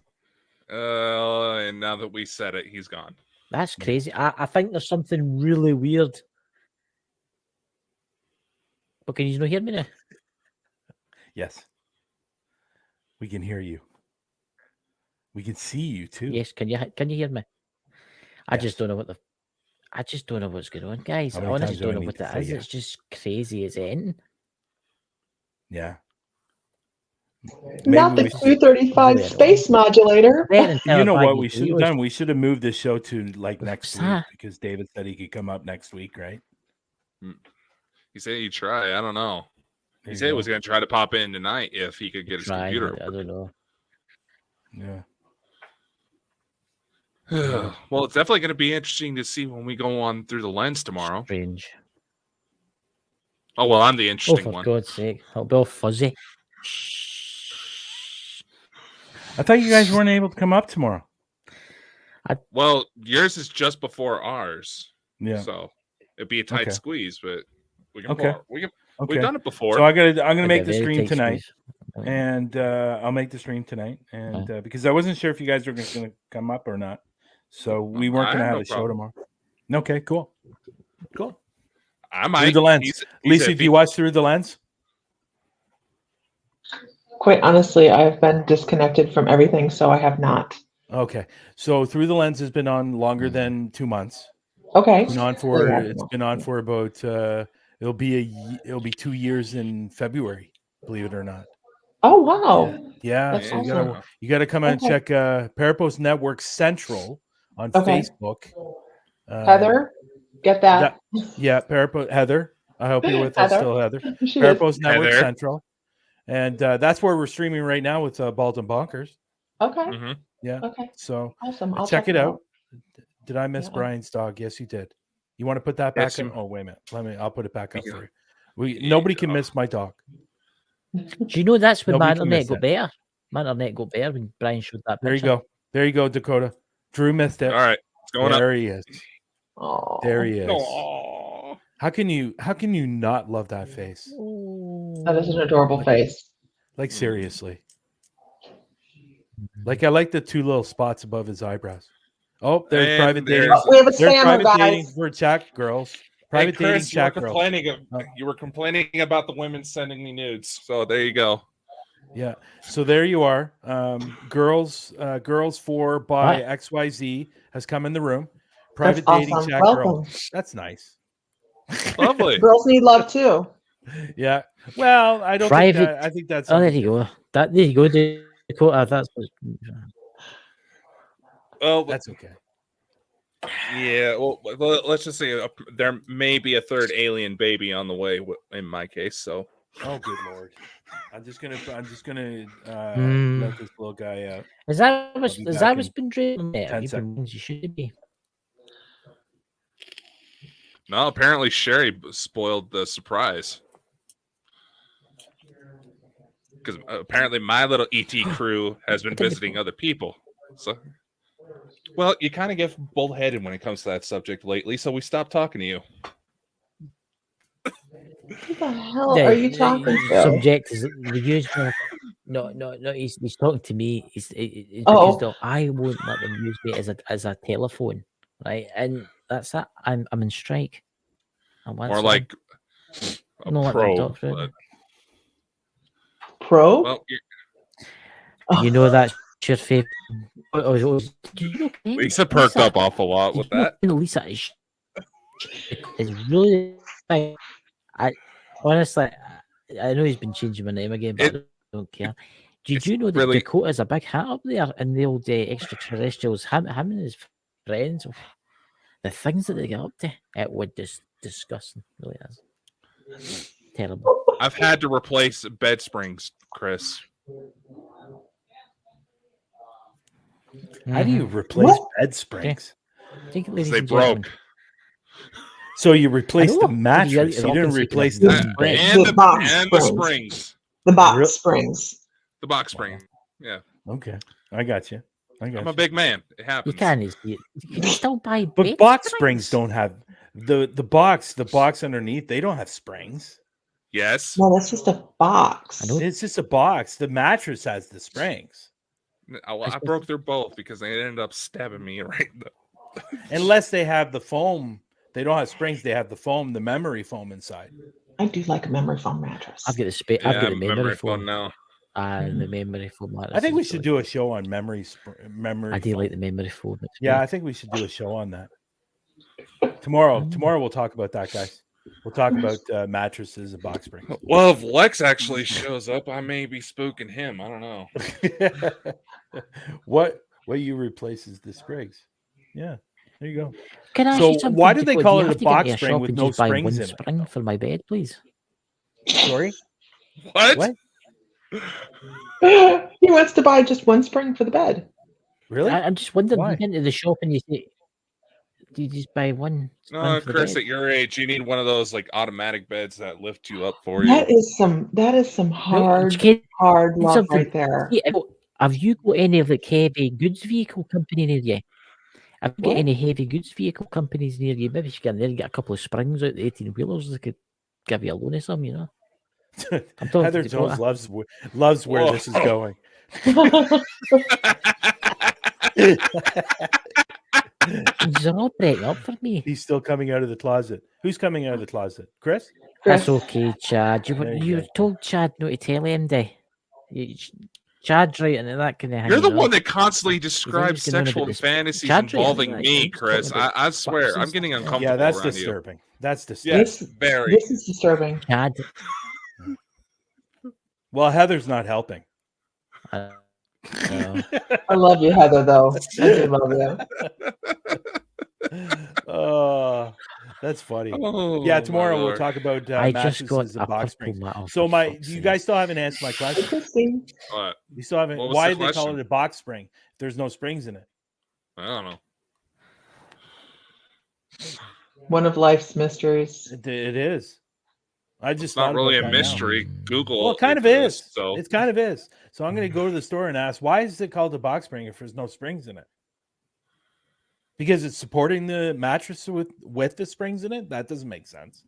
And now that we said it, he's gone. That's crazy. I think there's something really weird. But can you not hear me now? Yes. We can hear you. We can see you too. Yes. Can you hear me? I Yes. just don't know what I just don't know what's going on, guys. How I many honestly times do I don't know need what to that say is. yeah? It's just crazy as anything. Yeah. Not the we should- 235 Really? space modulator. You know what we should have done? We should have moved this show to like next What's week that? because David said he could come up next week, right? He said he'd try. I don't know. There He you said he go. was going to try to pop in tonight if he could get his computer. I don't know. Yeah. Well, it's definitely going to be interesting to see when we go on through the lens tomorrow. Strange. Oh, well, I'm the Oh, interesting for one. God's sake. It'll be all fuzzy. I thought you guys weren't able to come up tomorrow. Well, yours is just before ours. Yeah. So it'd be a tight Okay. squeeze, but we can Okay. we've Okay. done it before. So I'm gonna It'll make be the a very stream tight tonight, squeeze. and I'll make the stream tonight, and because I wasn't sure if you guys were going to come up or not, so we weren't I going to have have no a show problem. tomorrow. Okay, cool. I might. Through the lens. He's Lisa, do you watch Through the Lens? Quite honestly, I've been disconnected from everything, so I have not. Okay, so Through the Lens has been on longer than 2 months. Okay. It's been on for about it'll be 2 years in February, believe it or not. Oh wow. Yeah, That's so awesome. you gotta come and Okay. check Parapost Network Central on Okay. Facebook. Heather, get that. Yeah, Parapost Heather. I hope you're with us Heather. still, Heather. She is. Parapost Network Heather. Central, and that's where we're streaming right now with Bald and Bonkers. Okay. Mm-hmm. Yeah, Okay. so Awesome. I'll check it out. Did I miss Yeah. Brian's dog? Yes, you did. You want to put that back Yes, up? you- Oh, wait a minute. I'll put it back up Yeah. for you. Nobody can Yeah. miss my dog. Do you know that's when my Nobody can internet miss got that. better? My internet got better when Brian showed that There you picture. go. There you go, Dakota. Drew missed it. All right, it's going There he is. Oh. There he is. up. How can you not love that face? That is an adorable face. Like seriously. Like I like the two little spots above his eyebrows. Oh, there's And private dating. there's- We have a There's spammer, private guys. dating for chat girls. Hey, Private dating Chris, you were chat girls. you were complaining about the women sending me nudes. So there you go. Yeah. So there you are. Girls 4 by What? XYZ has come in the room. That's Private dating awesome. chat Welcome. girls. That's nice. Lovely. Girls need love too. Yeah. Well, I don't Private- think that, I think that's Oh, there you go. There you go, Dakota. That's Well, that's okay. yeah. Well, let's just say there may be a third alien baby on the way in my case. So Oh, good lord! I'm just gonna Hmm. let this little guy out. is that I'll what's be is back that what's in been dreaming? 10 You've been wins you should be. no, apparently Sherry spoiled the surprise because apparently my little ET crew has been visiting other people. So, well, you kind of get bullheaded when it comes to that subject lately, so we stopped talking to you. Who the hell are you talking to? Subject is the usual. No. He's talking to me. It's Oh. because I won't let them use me as a telephone, right? And that's that. I'm in strike. More like a No, let them probe. talk through But, it. Probe? well, You know that's your favorite. Do you know Lisa perked up awful lot with that. Lisa is really. I honestly, I know he's been changing my name again, but I don't care. Did you know that really- Dakota's a big hat up there in the old extraterrestrials? Him and his friends, the things that they get up to, it would just disgusting. Really is terrible. I've had to replace bed springs, Chris. How do you replace bed springs? Take it, 'Cause ladies they and gentlemen. broke. So you replaced the know. mattress. You You didn't obviously replace can the have bed. And The box the springs. springs. The box Real- springs. The box spring. Yeah. Okay, I got you. I'm a big man. It happens. You can see it. You can still buy But bed box springs don't have the box underneath. They don't have springs. Yes. No, that's just a box. I know. It's just a box. The mattress has the springs. I broke through both because they ended up stabbing me right in the... Unless they have the foam. They don't have springs. They have the foam, the memory foam inside. I do like a memory foam mattress. I've got the Yeah, I've got the memory memory phone foam. now. The memory foam. I think we should do a show on memory. I do like the memory foam. It's Yeah, great. I think we should do a show on that. Tomorrow we'll talk about that, guys. We'll talk about mattresses and box springs. Well, if Lex actually shows up, I may be spooking him. I don't know. What you replaces the springs? Yeah, there you go. Can I ask So you something? why do they Dakota? call you it have a to get box me a spring shop with and no just buy springs one in it? spring for my bed, please? Sorry, What? what? He wants to buy just one spring for the bed. Really? I'm just wondering. Why? You get into the shop and you say, "Do you just buy one spring No, for the Chris, bed?" at your age, you need one of those like automatic beds that lift you up for you. That is some hard love something. right there. See, have you got any of the heavy goods vehicle company near you? Have you got What? any heavy goods vehicle companies near you? Maybe you should get in there and get a couple of springs out the 18 wheelers that could give you a loan of some, you know. I'm talking Heather to Jones Dakota. loves where Whoa. this is going. These are all breaking up for me. He's still coming out of the closet. Who's coming out of the closet? Chris? That's okay, Chad. There you You go. told Chad not to tell MD. Chad's right into that kind of thing. You're the you know? one that constantly describes just going on sexual about this- fantasies Chad's right involving into that. me, He's talking Chris. about I swear, I'm boxes. getting uncomfortable Yeah, that's around disturbing. That's disturbing. Yes, This- very. This is disturbing. Chad. Well, Heather's not helping. Uh, I love you, Heather, though. I do love you. Oh, that's funny. Oh, Yeah, my tomorrow we'll Lord. talk about I just got mattresses a and box purple springs. metal. So for you fuck's guys sake. still haven't answered my Hey, question. Christine. What? You still haven't. What was Why the do they call question? it a box spring if there's no springs in it? I don't know. One of life's mysteries. It is. I just It's not thought really about a that now. mystery. Google. Well, it kind of exists, is. So It kind of is. So I'm going to go to the store and ask, why is it called a box spring if there's no springs in it? Because it's supporting the mattress with the springs in it? That doesn't make sense.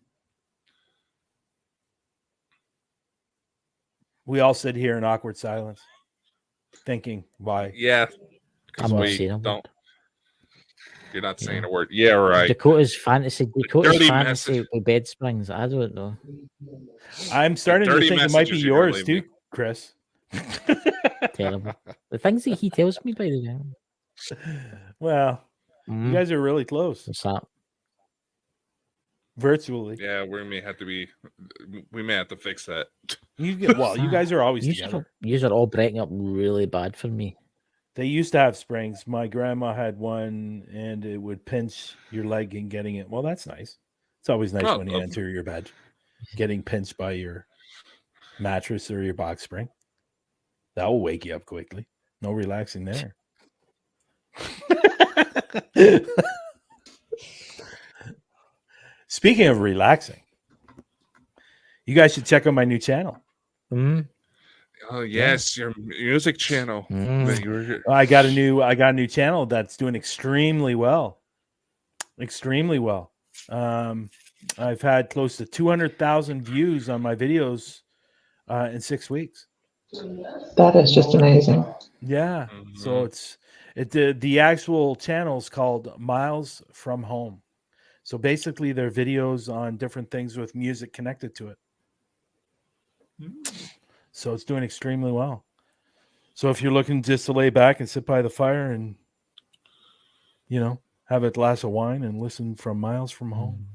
We all sit here in awkward silence, thinking, why? yeah, because I'm not we saying a don't. word. You're not saying Yeah. a word. Yeah, right. Dakota's fantasy. Dakota's dirty fantasy message. with bed springs. I don't know. I'm starting to dirty think it might be messages you're gonna yours leave too, Chris. Terrible. The things that he tells me, by the way. Well, you guys are really close, What's that? virtually. Yeah, we may have to fix that. You guys are always together. You are all breaking up really bad for me. They used to have springs. My grandma had one, and it would pinch your leg in getting it. Well, that's nice. It's always nice Oh, when you okay. enter your bed, getting pinched by your mattress or your box spring. That will wake you up quickly. No relaxing there. Speaking of relaxing, you guys should check out my new channel. Oh yes, your music channel. that you were- I got a new channel that's doing extremely well. Extremely well. I've had close to 200,000 views on my videos in 6 weeks. That is just amazing. Yeah. So the actual channel is called Miles from Home. So basically, they're videos on different things with music connected to it. So it's doing extremely well. So if you're looking just to lay back and sit by the fire and, you know, have a glass of wine and listen from Miles from Home.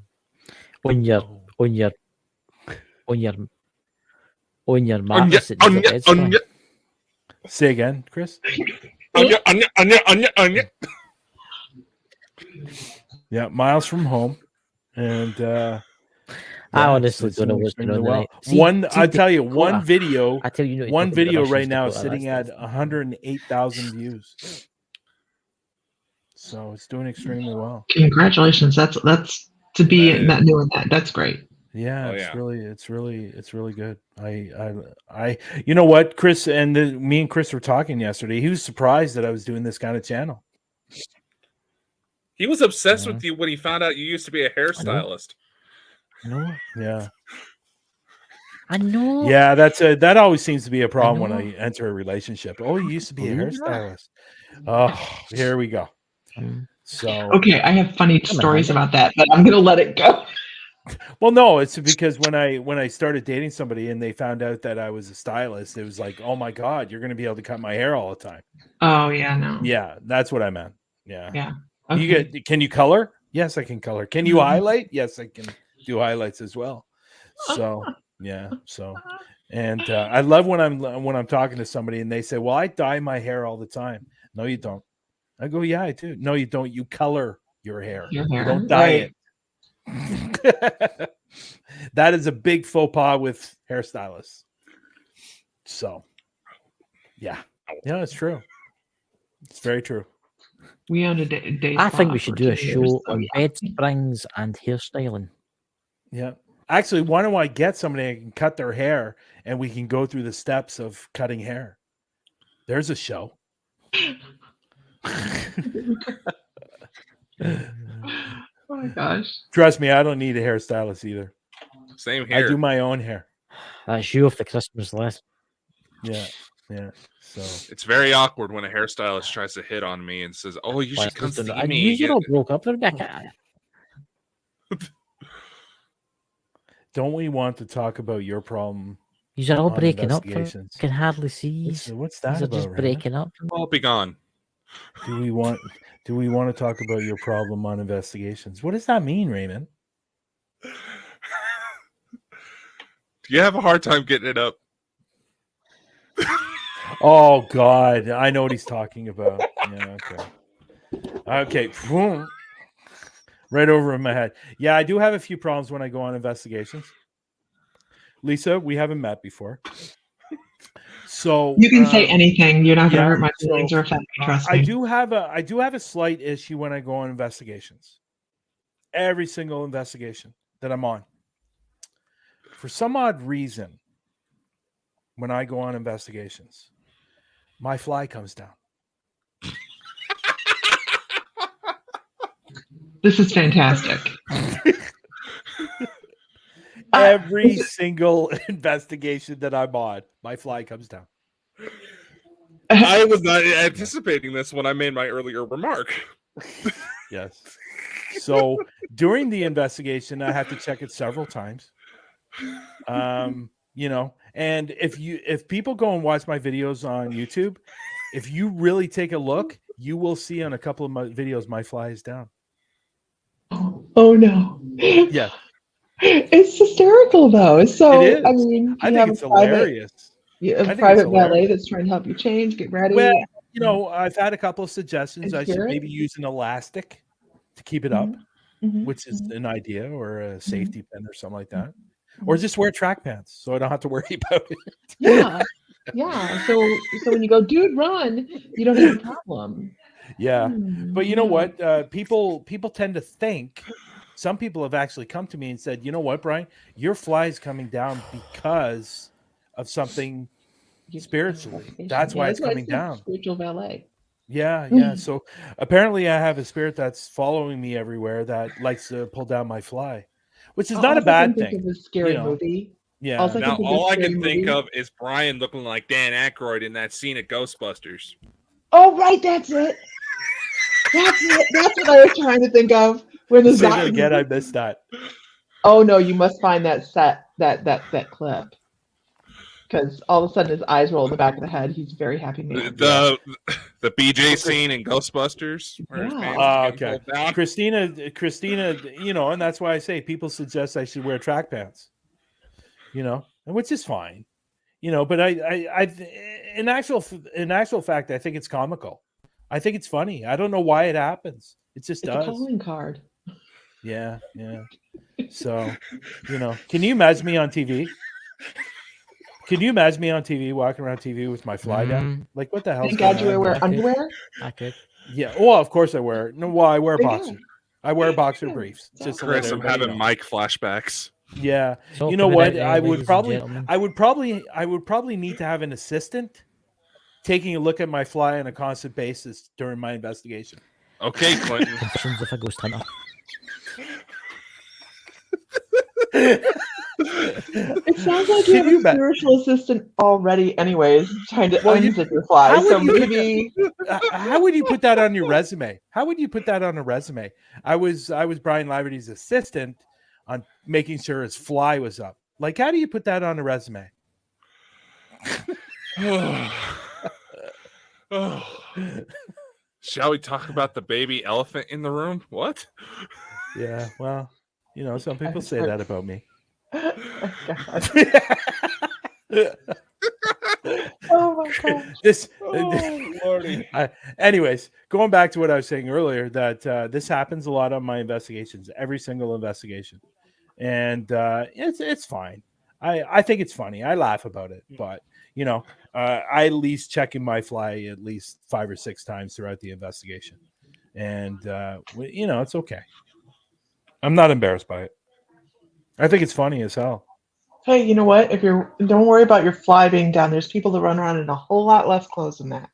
On your mattress that needs a bed spring. Say again, Chris. Yeah, Miles from Home, and I honestly don't know what's going on well. tonight. I tell you, one video I tell you, one video right now is sitting at 108,000 views. So it's doing extremely well. Congratulations. That's to be in that new and that's great. Yeah, it's really good. I you know what, Chris and me and Chris were talking yesterday. He was surprised that I was doing this kind of channel. He was obsessed with you when he found out you used to be a hairstylist. No, yeah. I know. Yeah, that always seems to be a problem when I enter a relationship. Oh, you used to be a hairstylist. Oh, here we go. So okay, I have funny stories about that, but I'm gonna let it go. Well, no, it's because when I started dating somebody and they found out that I was a stylist, it was like, oh my God, you're gonna be able to cut my hair all the time. Oh yeah, no. Yeah, that's what I meant. Yeah. Yeah. Okay. Can you color? Yes, I can color. Can you highlight? Yes, I can do highlights as well. So yeah. So and I love when I'm talking to somebody and they say, well, I dye my hair all the time. No, you don't. I go, yeah, I do. No, you don't. You color your hair. You don't dye it. That is a big faux pas with hairstylists. So yeah, it's true. It's very true. We owned a day. I think we should do a show on bed springs and hairstyling. Yeah. Actually, why don't I get somebody that can cut their hair and we can go through the steps of cutting hair? There's a show. Oh my gosh. Trust me, I don't need a hairstylist either. Same here. I do my own hair. That's you off the Christmas list. Yeah. So it's very awkward when a hairstylist tries to hit on me and says, "Oh, you should come see me." You're all broke up, Rebecca. Don't we want to talk about your problem? You're all breaking up. I can hardly see. What's that about? Just breaking up. I'll be gone. Do we want to talk about your problem on investigations? What does that mean, Raymond? Do you have a hard time getting it up? Oh God, I know what he's talking about. Yeah, okay. Boom. Right over in my head. Yeah, I do have a few problems when I go on investigations. Lisa, we haven't met before. So you can say anything. You're not going to hurt my feelings or offend me. Trust me. I do have a slight issue when I go on investigations. Every single investigation that I'm on, for some odd reason, when I go on investigations, my fly comes down. This is fantastic. Every single investigation that I'm on, my fly comes down. I was not anticipating this when I made my earlier remark. Yes. So during the investigation, I have to check it several times. You know, and if people go and watch my videos on YouTube, if you really take a look, you will see on a couple of my videos my fly is down. Oh no. Yeah. It's hysterical though. So it is. I mean, I think it's hilarious. A private valet that's trying to help you change, get ready. Well, you know, I've had a couple of suggestions. I should maybe use an elastic to keep it up, which is an idea, or a safety pin or something like that. Or just wear track pants so I don't have to worry about it. Yeah. So when you go, dude, run, you don't have a problem. Yeah. But you know what? People tend to think, some people have actually come to me and said, you know what, Brian, your fly is coming down because of something spiritually. That's why it's coming down. Spiritual valet. Yeah. So apparently I have a spirit that's following me everywhere that likes to pull down my fly. which is All not I a bad can think thing. of is Scary you know. Movie. Yeah. Also, Now, think of all I Scary can think Movie. of is Brian looking like Dan Aykroyd in that scene at Ghostbusters. Oh, right, that's it. That's it. That's what I was trying to think of. When the Say that zombie. again. I missed that. Oh no, you must find that clip. Because all of a sudden his eyes roll in the back of the head. He's a very happy man. The BJ scene in Ghostbusters where his Yeah. pants are getting Okay. pulled down. Christina, and that's why I say people suggest I should wear track pants. And which is fine. But I in actual fact, I think it's comical. I think it's funny. I don't know why it happens. It just It's does. a calling card. Yeah. So, can you imagine me on TV? Can you imagine me on TV, walking around TV with my fly down? Like, what the hell's Thank going God you on? wear Okay. underwear. I could. Yeah. Well, of course I wear. No, well, I wear There you boxer. go. I wear boxer Yeah. briefs. Just to Chris, let I'm everybody having know. Mike flashbacks. Yeah. So You know put it what? out there, I would ladies and probably gentlemen. I would probably need to have an assistant taking a look at my fly on a constant basis during my investigation. Okay, Clinton. Confessions of a Ghost Hunter. It sounds like you Can have you a ma- spiritual assistant already, anyways, trying to Well, unzip your fly. how would So you put maybe How would you put that on your resume? How would you put that on a resume? I was Bryan Laverty's assistant on making sure his fly was up. Like, how do you put that on a resume? Oh. Shall we talk about the baby elephant in the room? What? Yeah, well, some people say that about me. oh my gosh. This, Oh, Lordy. anyways, going back to what I was saying earlier, that this happens a lot on my investigations, every single investigation, and it's fine. I think it's funny. I laugh about it, but I at least check in my fly at least 5 or 6 times throughout the investigation, and it's okay. I'm not embarrassed by it. I think it's funny as hell. Hey, you know what? Don't worry about your fly being down. There's people that run around in a whole lot less clothes than that.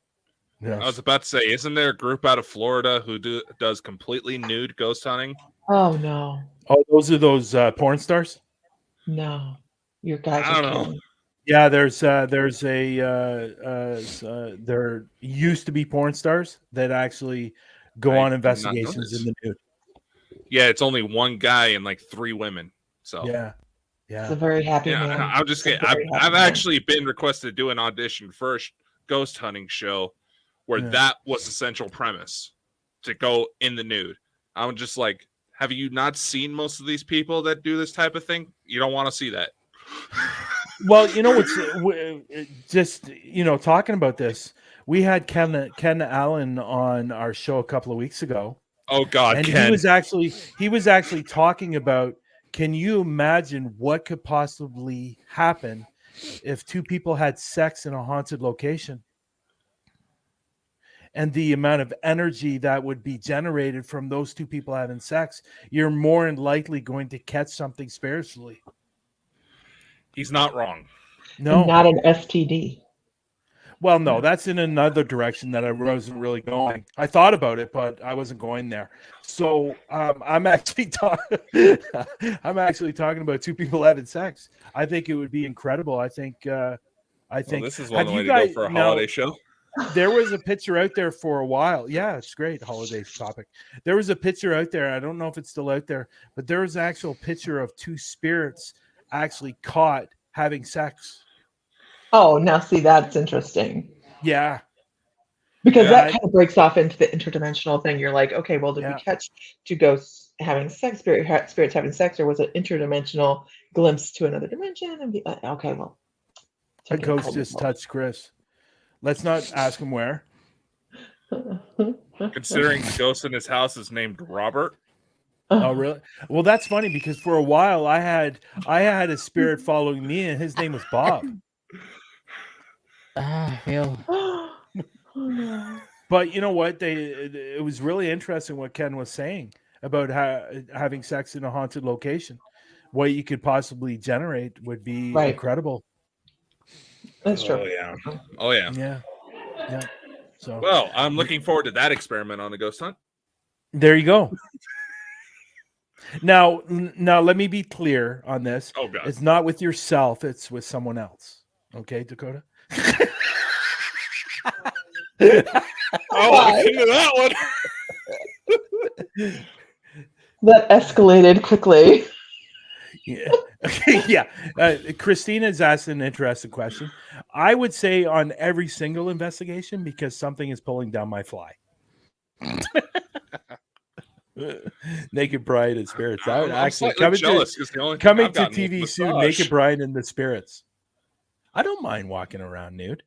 Yes. I was about to say, isn't there a group out of Florida who does completely nude ghost hunting? Oh no, Oh, those are those porn stars. no, your guys I are don't know. kidding. Yeah, there used to be porn stars that actually go I on did not know investigations this. in the nude. Yeah, it's only one guy and like 3 women. So Yeah. It's a very happy man. I'm just It's a kidding. very happy I've man. actually been requested to do an audition for a ghost hunting show where that was the central premise, to go in the nude. I'm just like, have you not seen most of these people that do this type of thing? You don't want to see that. Well, what's just talking about this. We had Ken Allen on our show a couple of weeks ago. Oh God, and Ken. he was actually talking about, can you imagine what could possibly happen if 2 people had sex in a haunted location, and the amount of energy that would be generated from those 2 people having sex? You're more than likely going to catch something spiritually. He's not wrong. No, Not an STD. Well, no, that's in another direction that I wasn't really going. I thought about it, but I wasn't going there. So I'm actually talking about 2 people having sex. I think it would be incredible. I think. Well, this is one have way you to guys go for a now, holiday show. There was a picture out there for a while. Yeah, it's great holiday topic. There was a picture out there. I don't know if it's still out there, but there was an actual picture of 2 spirits actually caught having sex. Oh, now see, that's interesting. Yeah. Because that kind of breaks off into the interdimensional thing. You're like, okay, well, did we catch 2 ghosts having sex, spirits having sex, or was it interdimensional glimpse to another dimension? And be okay, well, A ghost just touched Chris. Let's not ask him where. Considering the ghost in his house is named Robert. Oh, really? Well, that's funny because for a while I had a spirit following me, and his name was Bob. Well. Oh, no. But you know what? It was really interesting what Ken was saying about having sex in a haunted location. What you could possibly generate would be incredible. That's true. Oh yeah. Oh yeah. Yeah. Yeah. So well, I'm looking forward to that experiment on the ghost hunt. There you go. Now, let me be clear on this. Oh god. It's not with yourself; it's with someone else. Okay, Dakota. I walked into that one. That escalated quickly. Yeah. Okay. Yeah. Christina's asked an interesting question. I would say on every single investigation because something is pulling down my fly. Naked Bride and Spirits. That would I'm actually slightly jealous because the only thing coming I've to gotten was TV soon. massage. Naked Bride and the Spirits. I don't mind walking around nude.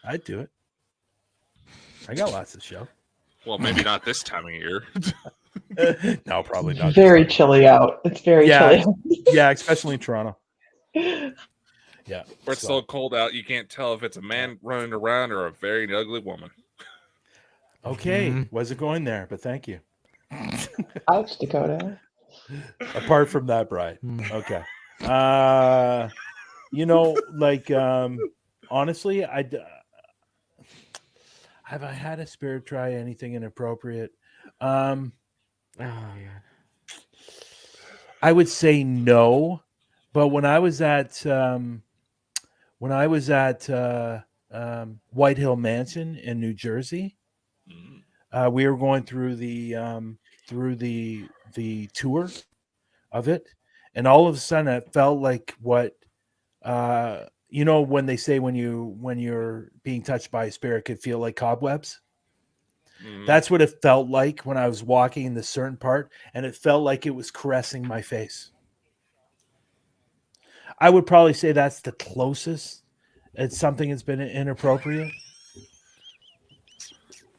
I'd do it. I got lots of show. Well, maybe not this time of year. No, probably not. Very chilly out. It's very chilly. Yeah, especially in Toronto. Yeah. Where it's so cold out, you can't tell if it's a man running around or a very ugly woman. Okay, wasn't going there, but thank you. Ouch, Dakota. Apart from that, Bride. Okay. Honestly, have I had a spirit try anything inappropriate? Oh yeah. I would say no, but when I was at White Hill Mansion in New Jersey, we were going through the tour of it, and all of a sudden it felt like what when they say when you're being touched by a spirit could feel like cobwebs. That's what it felt like when I was walking in this certain part, and it felt like it was caressing my face. I would probably say that's the closest it's something that's been inappropriate.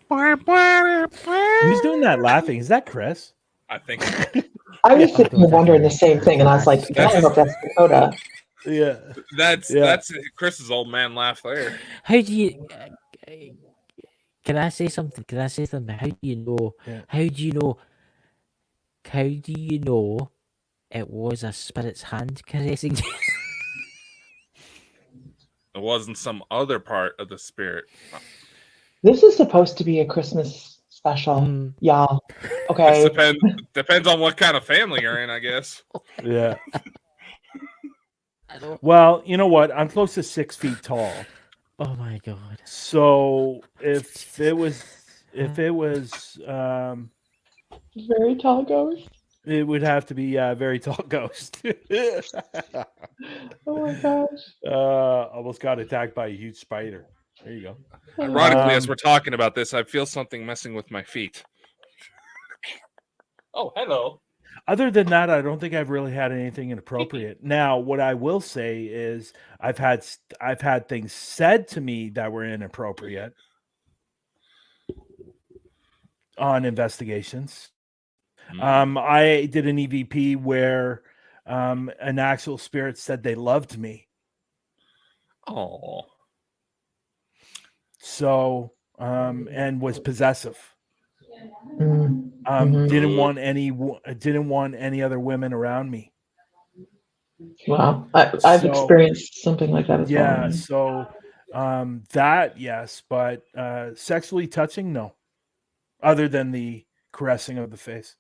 Who's doing that laughing? Is that Chris? I think I was sitting there wondering the same thing, and I was like, I don't know if that's Dakota. Yeah. that's Chris's old man laugh there. How do you? Can I say something? How do you know? Yeah. How do you know? How do you know it was a spirit's hand caressing you? It wasn't some other part of the spirit. This is supposed to be a Christmas special, y'all. Okay. Depends on what kind of family you're in, I guess. Yeah. Well, you know what? I'm close to 6 feet tall. Oh my god. So if it was Very tall ghost. it would have to be a very tall ghost. Oh my gosh. Almost got attacked by a huge spider. There you go. Ironically, as we're talking about this, I feel something messing with my feet. Oh, hello. Other than that, I don't think I've really had anything inappropriate. Now, what I will say is I've had things said to me that were inappropriate on investigations. I did an EVP where an actual spirit said they loved me. Oh. So, and was possessive. Mm-hmm. Didn't want any other women around me. Wow. I've experienced something like that as well. Yeah. So, that yes, but sexually touching, no. Other than the caressing of the face.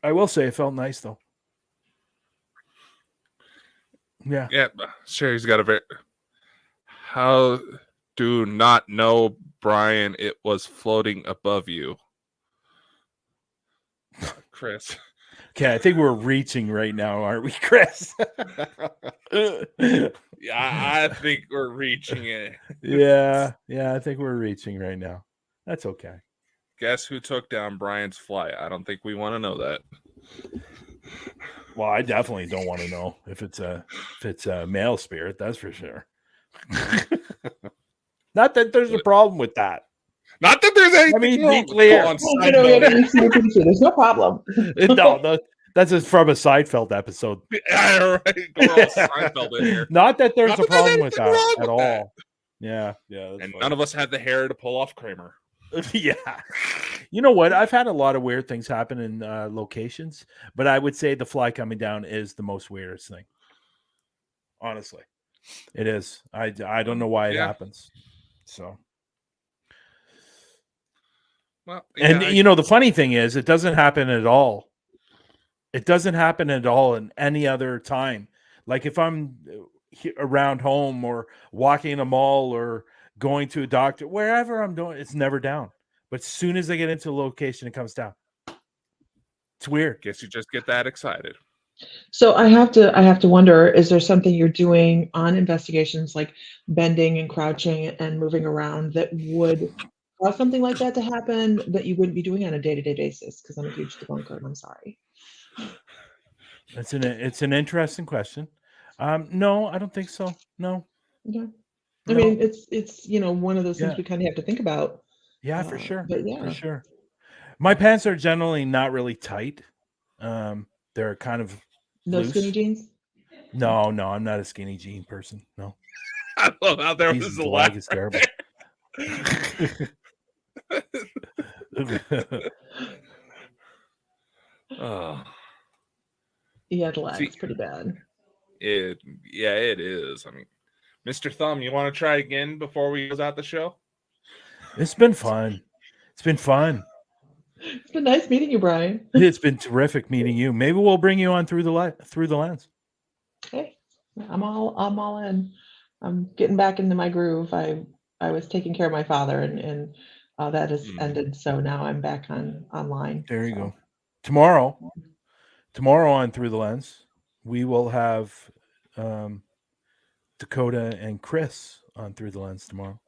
I will say it felt nice though. Yeah. Yeah. Sherry's got a very. How do not know, Brian? It was floating above you, Chris. Okay, I think we're reaching right now, aren't we, Chris? Yeah, I think we're reaching it. Yeah, I think we're reaching right now. That's okay. Guess who took down Brian's fly? I don't think we want to know that. Well, I definitely don't want to know if it's a male spirit. That's for sure. Not that there's a problem with that. Not that there's anything wrong. Be clear. There's no problem. No, that's just from a Seinfeld episode. Yeah, right. Go all Seinfeld in here. Not that there's Not a that there's problem with anything that wrong at with all. that. Yeah. And funny. none of us had the hair to pull off Kramer. Yeah. You know what? I've had a lot of weird things happen in locations, but I would say the fly coming down is the most weirdest thing. Honestly, it is. I don't know why it happens. So Well, And yeah, the funny thing is, it doesn't happen at all. It doesn't happen at all in any other time. Like if I'm around home or walking in a mall or going to a doctor, wherever I'm doing, it's never down. But as soon as I get into a location, it comes down. It's weird. guess you just get that excited. So I have to wonder, is there something you're doing on investigations like bending and crouching and moving around that would cause something like that to happen that you wouldn't be doing on a day-to-day basis? Because I'm a huge debunker and I'm sorry. It's an interesting question. No, I don't think so. No. Yeah. I No. mean, it's one of those things Yeah. we kind of have to think about. Yeah, for sure. But yeah. For sure. My pants are generally not really tight. They're kind of No loose. skinny jeans? No, I'm not a skinny jean person. No. I love how there was Jesus, a the laugh. lag is terrible. Oh, Yeah, the lag's See- pretty bad. it is. I mean, Mr. Thumb, you want to try again before we close out the show? It's been fun. It's been fun. It's been nice meeting you, Brian. It's been terrific meeting you. Maybe we'll bring you on through the lens. Hey, I'm all in. I'm getting back into my groove. I was taking care of my father and that has ended. So now I'm back online. There you So, go. Tomorrow on Through the Lens, we will have Dakota and Chris on Through the Lens tomorrow.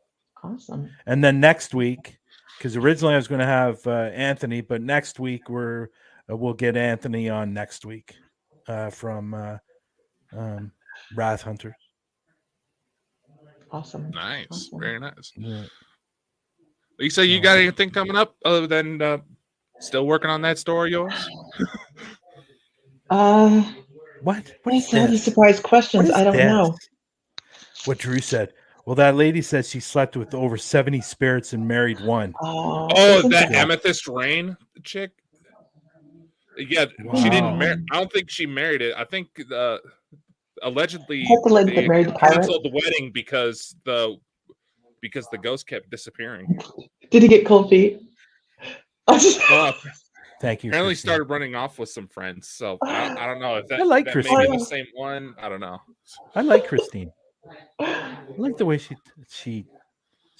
Awesome. And then next week, because originally I was going to have Anthony, but next week we'll get Anthony on next week from Wrath Hunters. Awesome. Nice. Awesome. Very nice. Yeah. Lisa, you got anything coming up other than still working on that store of yours? What That's is all these this? surprise questions. What is I don't know. What Drew said. Well, that lady says she slept with over 70 spirits and married one. Oh, Oh, isn't that that- Amethyst Rain chick? Yeah, she didn't marry. I don't think she married it. I think allegedly That's the lady they that married the pirate? canceled the wedding because the ghost kept disappearing. Did he get cold feet? Well, Thank you. apparently Christine. started running off with some friends. So I don't know if that, I like that may be Christine. the same one. I don't know. I like Christine. I like the way she She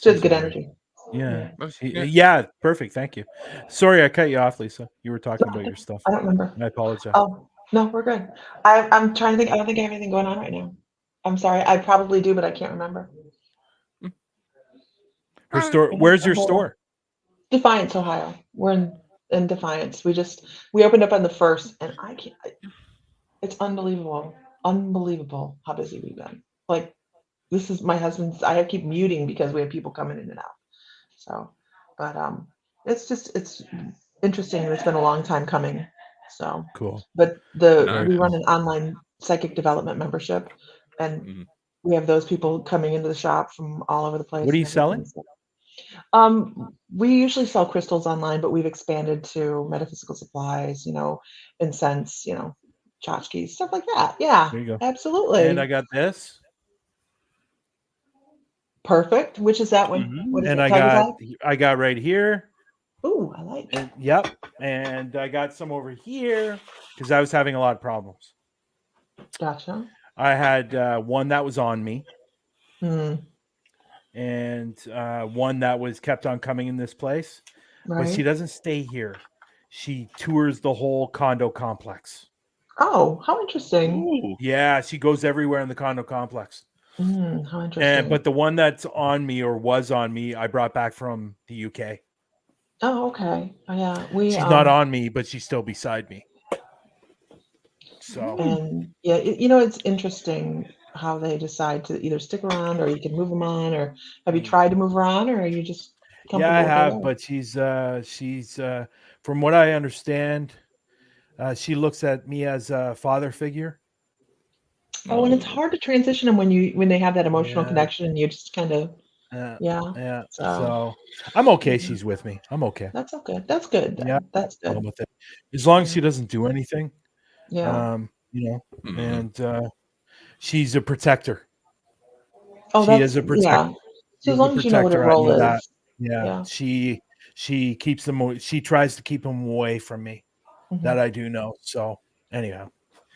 has good her. energy. Yeah. Yeah. Yeah, perfect. Thank you. Sorry, I cut you off, Lisa. You were talking about your stuff. I don't remember. I apologize. Oh, no, we're good. I'm trying to think. I don't think I have anything going on right now. I'm sorry. I probably do, but I can't remember. Her store. Where's your store? Defiance, Ohio. We're in Defiance. We opened up on the 1st, and I can't. It's unbelievable how busy we've been. Like, this is my husband's. I keep muting because we have people coming in and out. So, but it's interesting. It's been a long time coming. So Cool. but Nice. we run an online psychic development membership, and Mhm. we have those people coming into the shop from all over the place. What are you and everything. selling? We usually sell crystals online, but we've expanded to metaphysical supplies, incense, tchotchkes, stuff like that. Yeah, There you go. absolutely. And I got this. Perfect. Which is that one? Mhm. What is And it? I got right here. Ooh, I like. And yep. And I got some over here because I was having a lot of problems. Gotcha. I had one that was on me Hmm. and one that was kept on coming in this place. Right. But she doesn't stay here. She tours the whole condo complex. Oh, how interesting. Ooh. Yeah, she goes everywhere in the condo complex. How interesting. But the one that's on me or was on me, I brought back from the UK. Oh, okay. Oh, yeah. She's not on me, but she's still beside me. So And yeah, it's interesting how they decide to either stick around or you can move them on. Or have you tried to move her on, or are you just comfortable yeah, I with her have, there? but she's from what I understand, she looks at me as a father figure. Oh, and it's hard to transition them when they have that emotional Yeah. connection, and you just kind of Yeah. So So I'm okay. She's with me. I'm okay. that's okay. That's good. Then. Yeah, That's good. I'm with it. As long as she doesn't do anything, Yeah. Mhm. and she's a protector. Oh, She is a protector. yeah. So as long as you know what her I role know is. that. Yeah. Yeah. she keeps them. She tries to keep them away from me. Mhm. That I do know. So anyhow,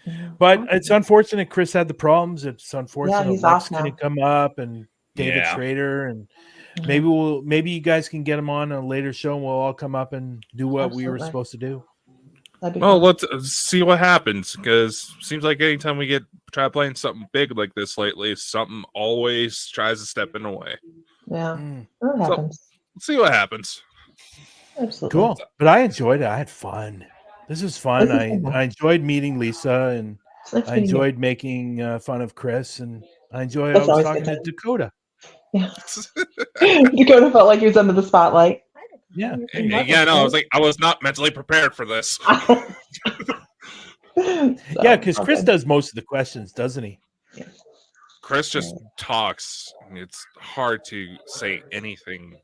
Mhm. but it's unfortunate Chris had the problems. It's Yeah, unfortunate he's Lex off now. couldn't come up and David Yeah. Schrader, and Mhm. maybe you guys can get him on a later show and we'll all come up and do what we were Absolutely. supposed to do. That'd be Well, cool. let's see what happens, because seems like anytime we try playing something big like this lately, something always tries to step in the way. Yeah, Mm, that So happens. let's see what happens. Absolutely. cool. But I enjoyed it. I had fun. This was fun. This is fun. I enjoyed meeting Lisa, and It's nice I meeting you. enjoyed making fun of Chris, and I That's was always talking good to time. Dakota. Yeah. Dakota felt like he was under the spotlight. Yeah. Yeah, no, I was not mentally prepared for this. Yeah, because Chris does most of the questions, doesn't he? Chris just talks, and it's hard to say anything.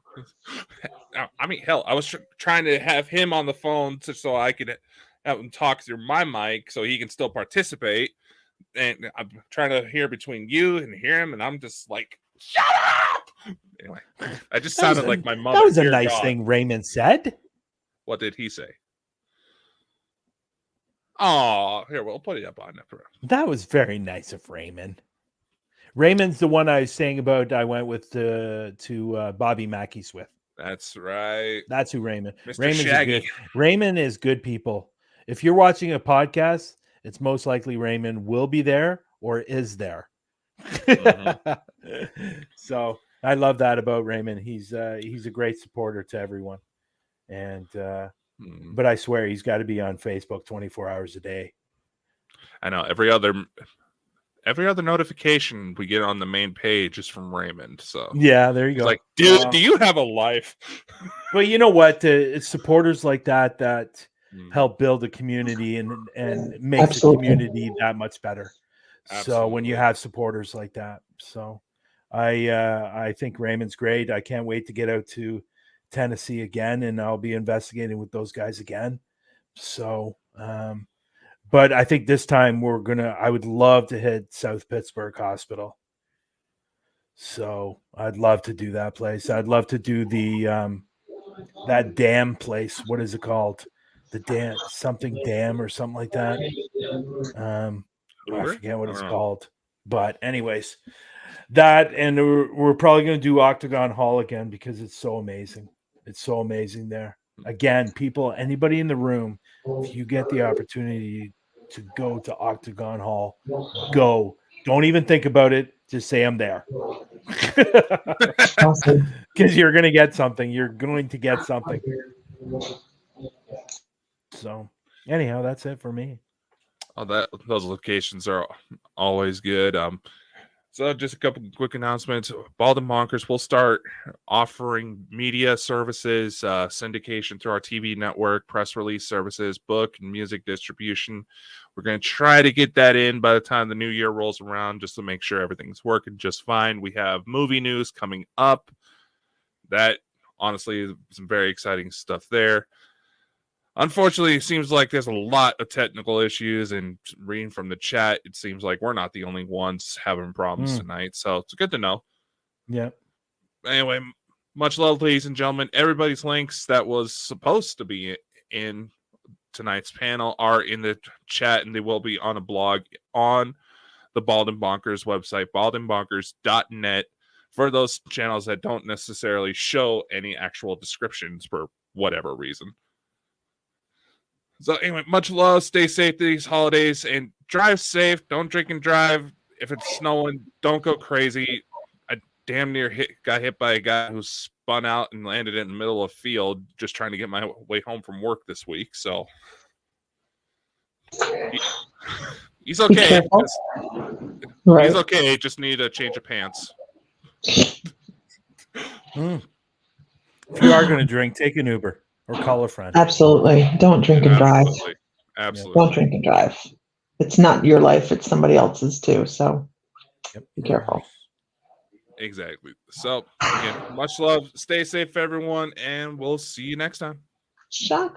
I mean, hell, I was trying to have him on the phone so I could have him talk through my mic so he can still participate. And I'm trying to hear between you and hear him, and I'm just like, shut up! Anyway, I just sounded like my mother. That was a Dear nice God. thing Raymond said. What did he say? Oh, here, we'll put it up on it. That was very nice of Raymond. Raymond's the one I was saying about. I went with to Bobby Mackey's with. That's right. That's who Raymond. Mr. Raymond's Shaggy. Raymond is good people. If you're watching a podcast, it's most likely Raymond will be there or is there. So I love that about Raymond. He's a great supporter to everyone. And but I swear he's got to be on Facebook 24 hours a day. I know every other notification we get on the main page is from Raymond. So yeah, there you go. Like, dude, do you have a life? But you know what? It's supporters like that help build a community and makes Absolutely. the community that much better. So when you have supporters like that, so I think Raymond's great. I can't wait to get out to Tennessee again, and I'll be investigating with those guys again. So, but I think this time I would love to hit South Pittsburgh Hospital. So I'd love to do that place. I'd love to do the that dam place. What is it called? The dam, something dam or something like that. I forget what it's called. But anyways, that, and we're probably going to do Octagon Hall again because it's so amazing. It's so amazing there. Again, people, anybody in the room, if you get the opportunity to go to Octagon Hall, go. Don't even think about it. Just say I'm there. Awesome. Because you're going to get something. You're going to get something. So anyhow, that's it for me. Oh, those locations are always good. So just a couple quick announcements. Bald and Bonkers will start offering media services, syndication through our TV network, press release services, book and music distribution. We're going to try to get that in by the time the new year rolls around, just to make sure everything's working just fine. We have movie news coming up. That honestly is some very exciting stuff there. Unfortunately, it seems like there's a lot of technical issues, and reading from the chat, it seems like we're not the only ones having problems tonight. So it's good to know. Yeah. Anyway, much love, ladies and gentlemen. Everybody's links that was supposed to be in tonight's panel are in the chat, and they will be on a blog on the Bald and Bonkers website, baldandbonkers.net, for those channels that don't necessarily show any actual descriptions for whatever reason. So anyway, much love. Stay safe these holidays and drive safe. Don't drink and drive. If it's snowing, don't go crazy. I damn near got hit by a guy who spun out and landed in the middle of a field just trying to get my way home from work this week. So he's okay. Right. He's okay. Just need a change of pants. If you are going to drink, take an Uber. Or call a friend. Absolutely. Don't drink and drive. Absolutely. Don't drink and drive. It's not your life, it's somebody else's too. So be careful. Exactly. So again, much love. Stay safe, everyone, and we'll see you next time. Shaka.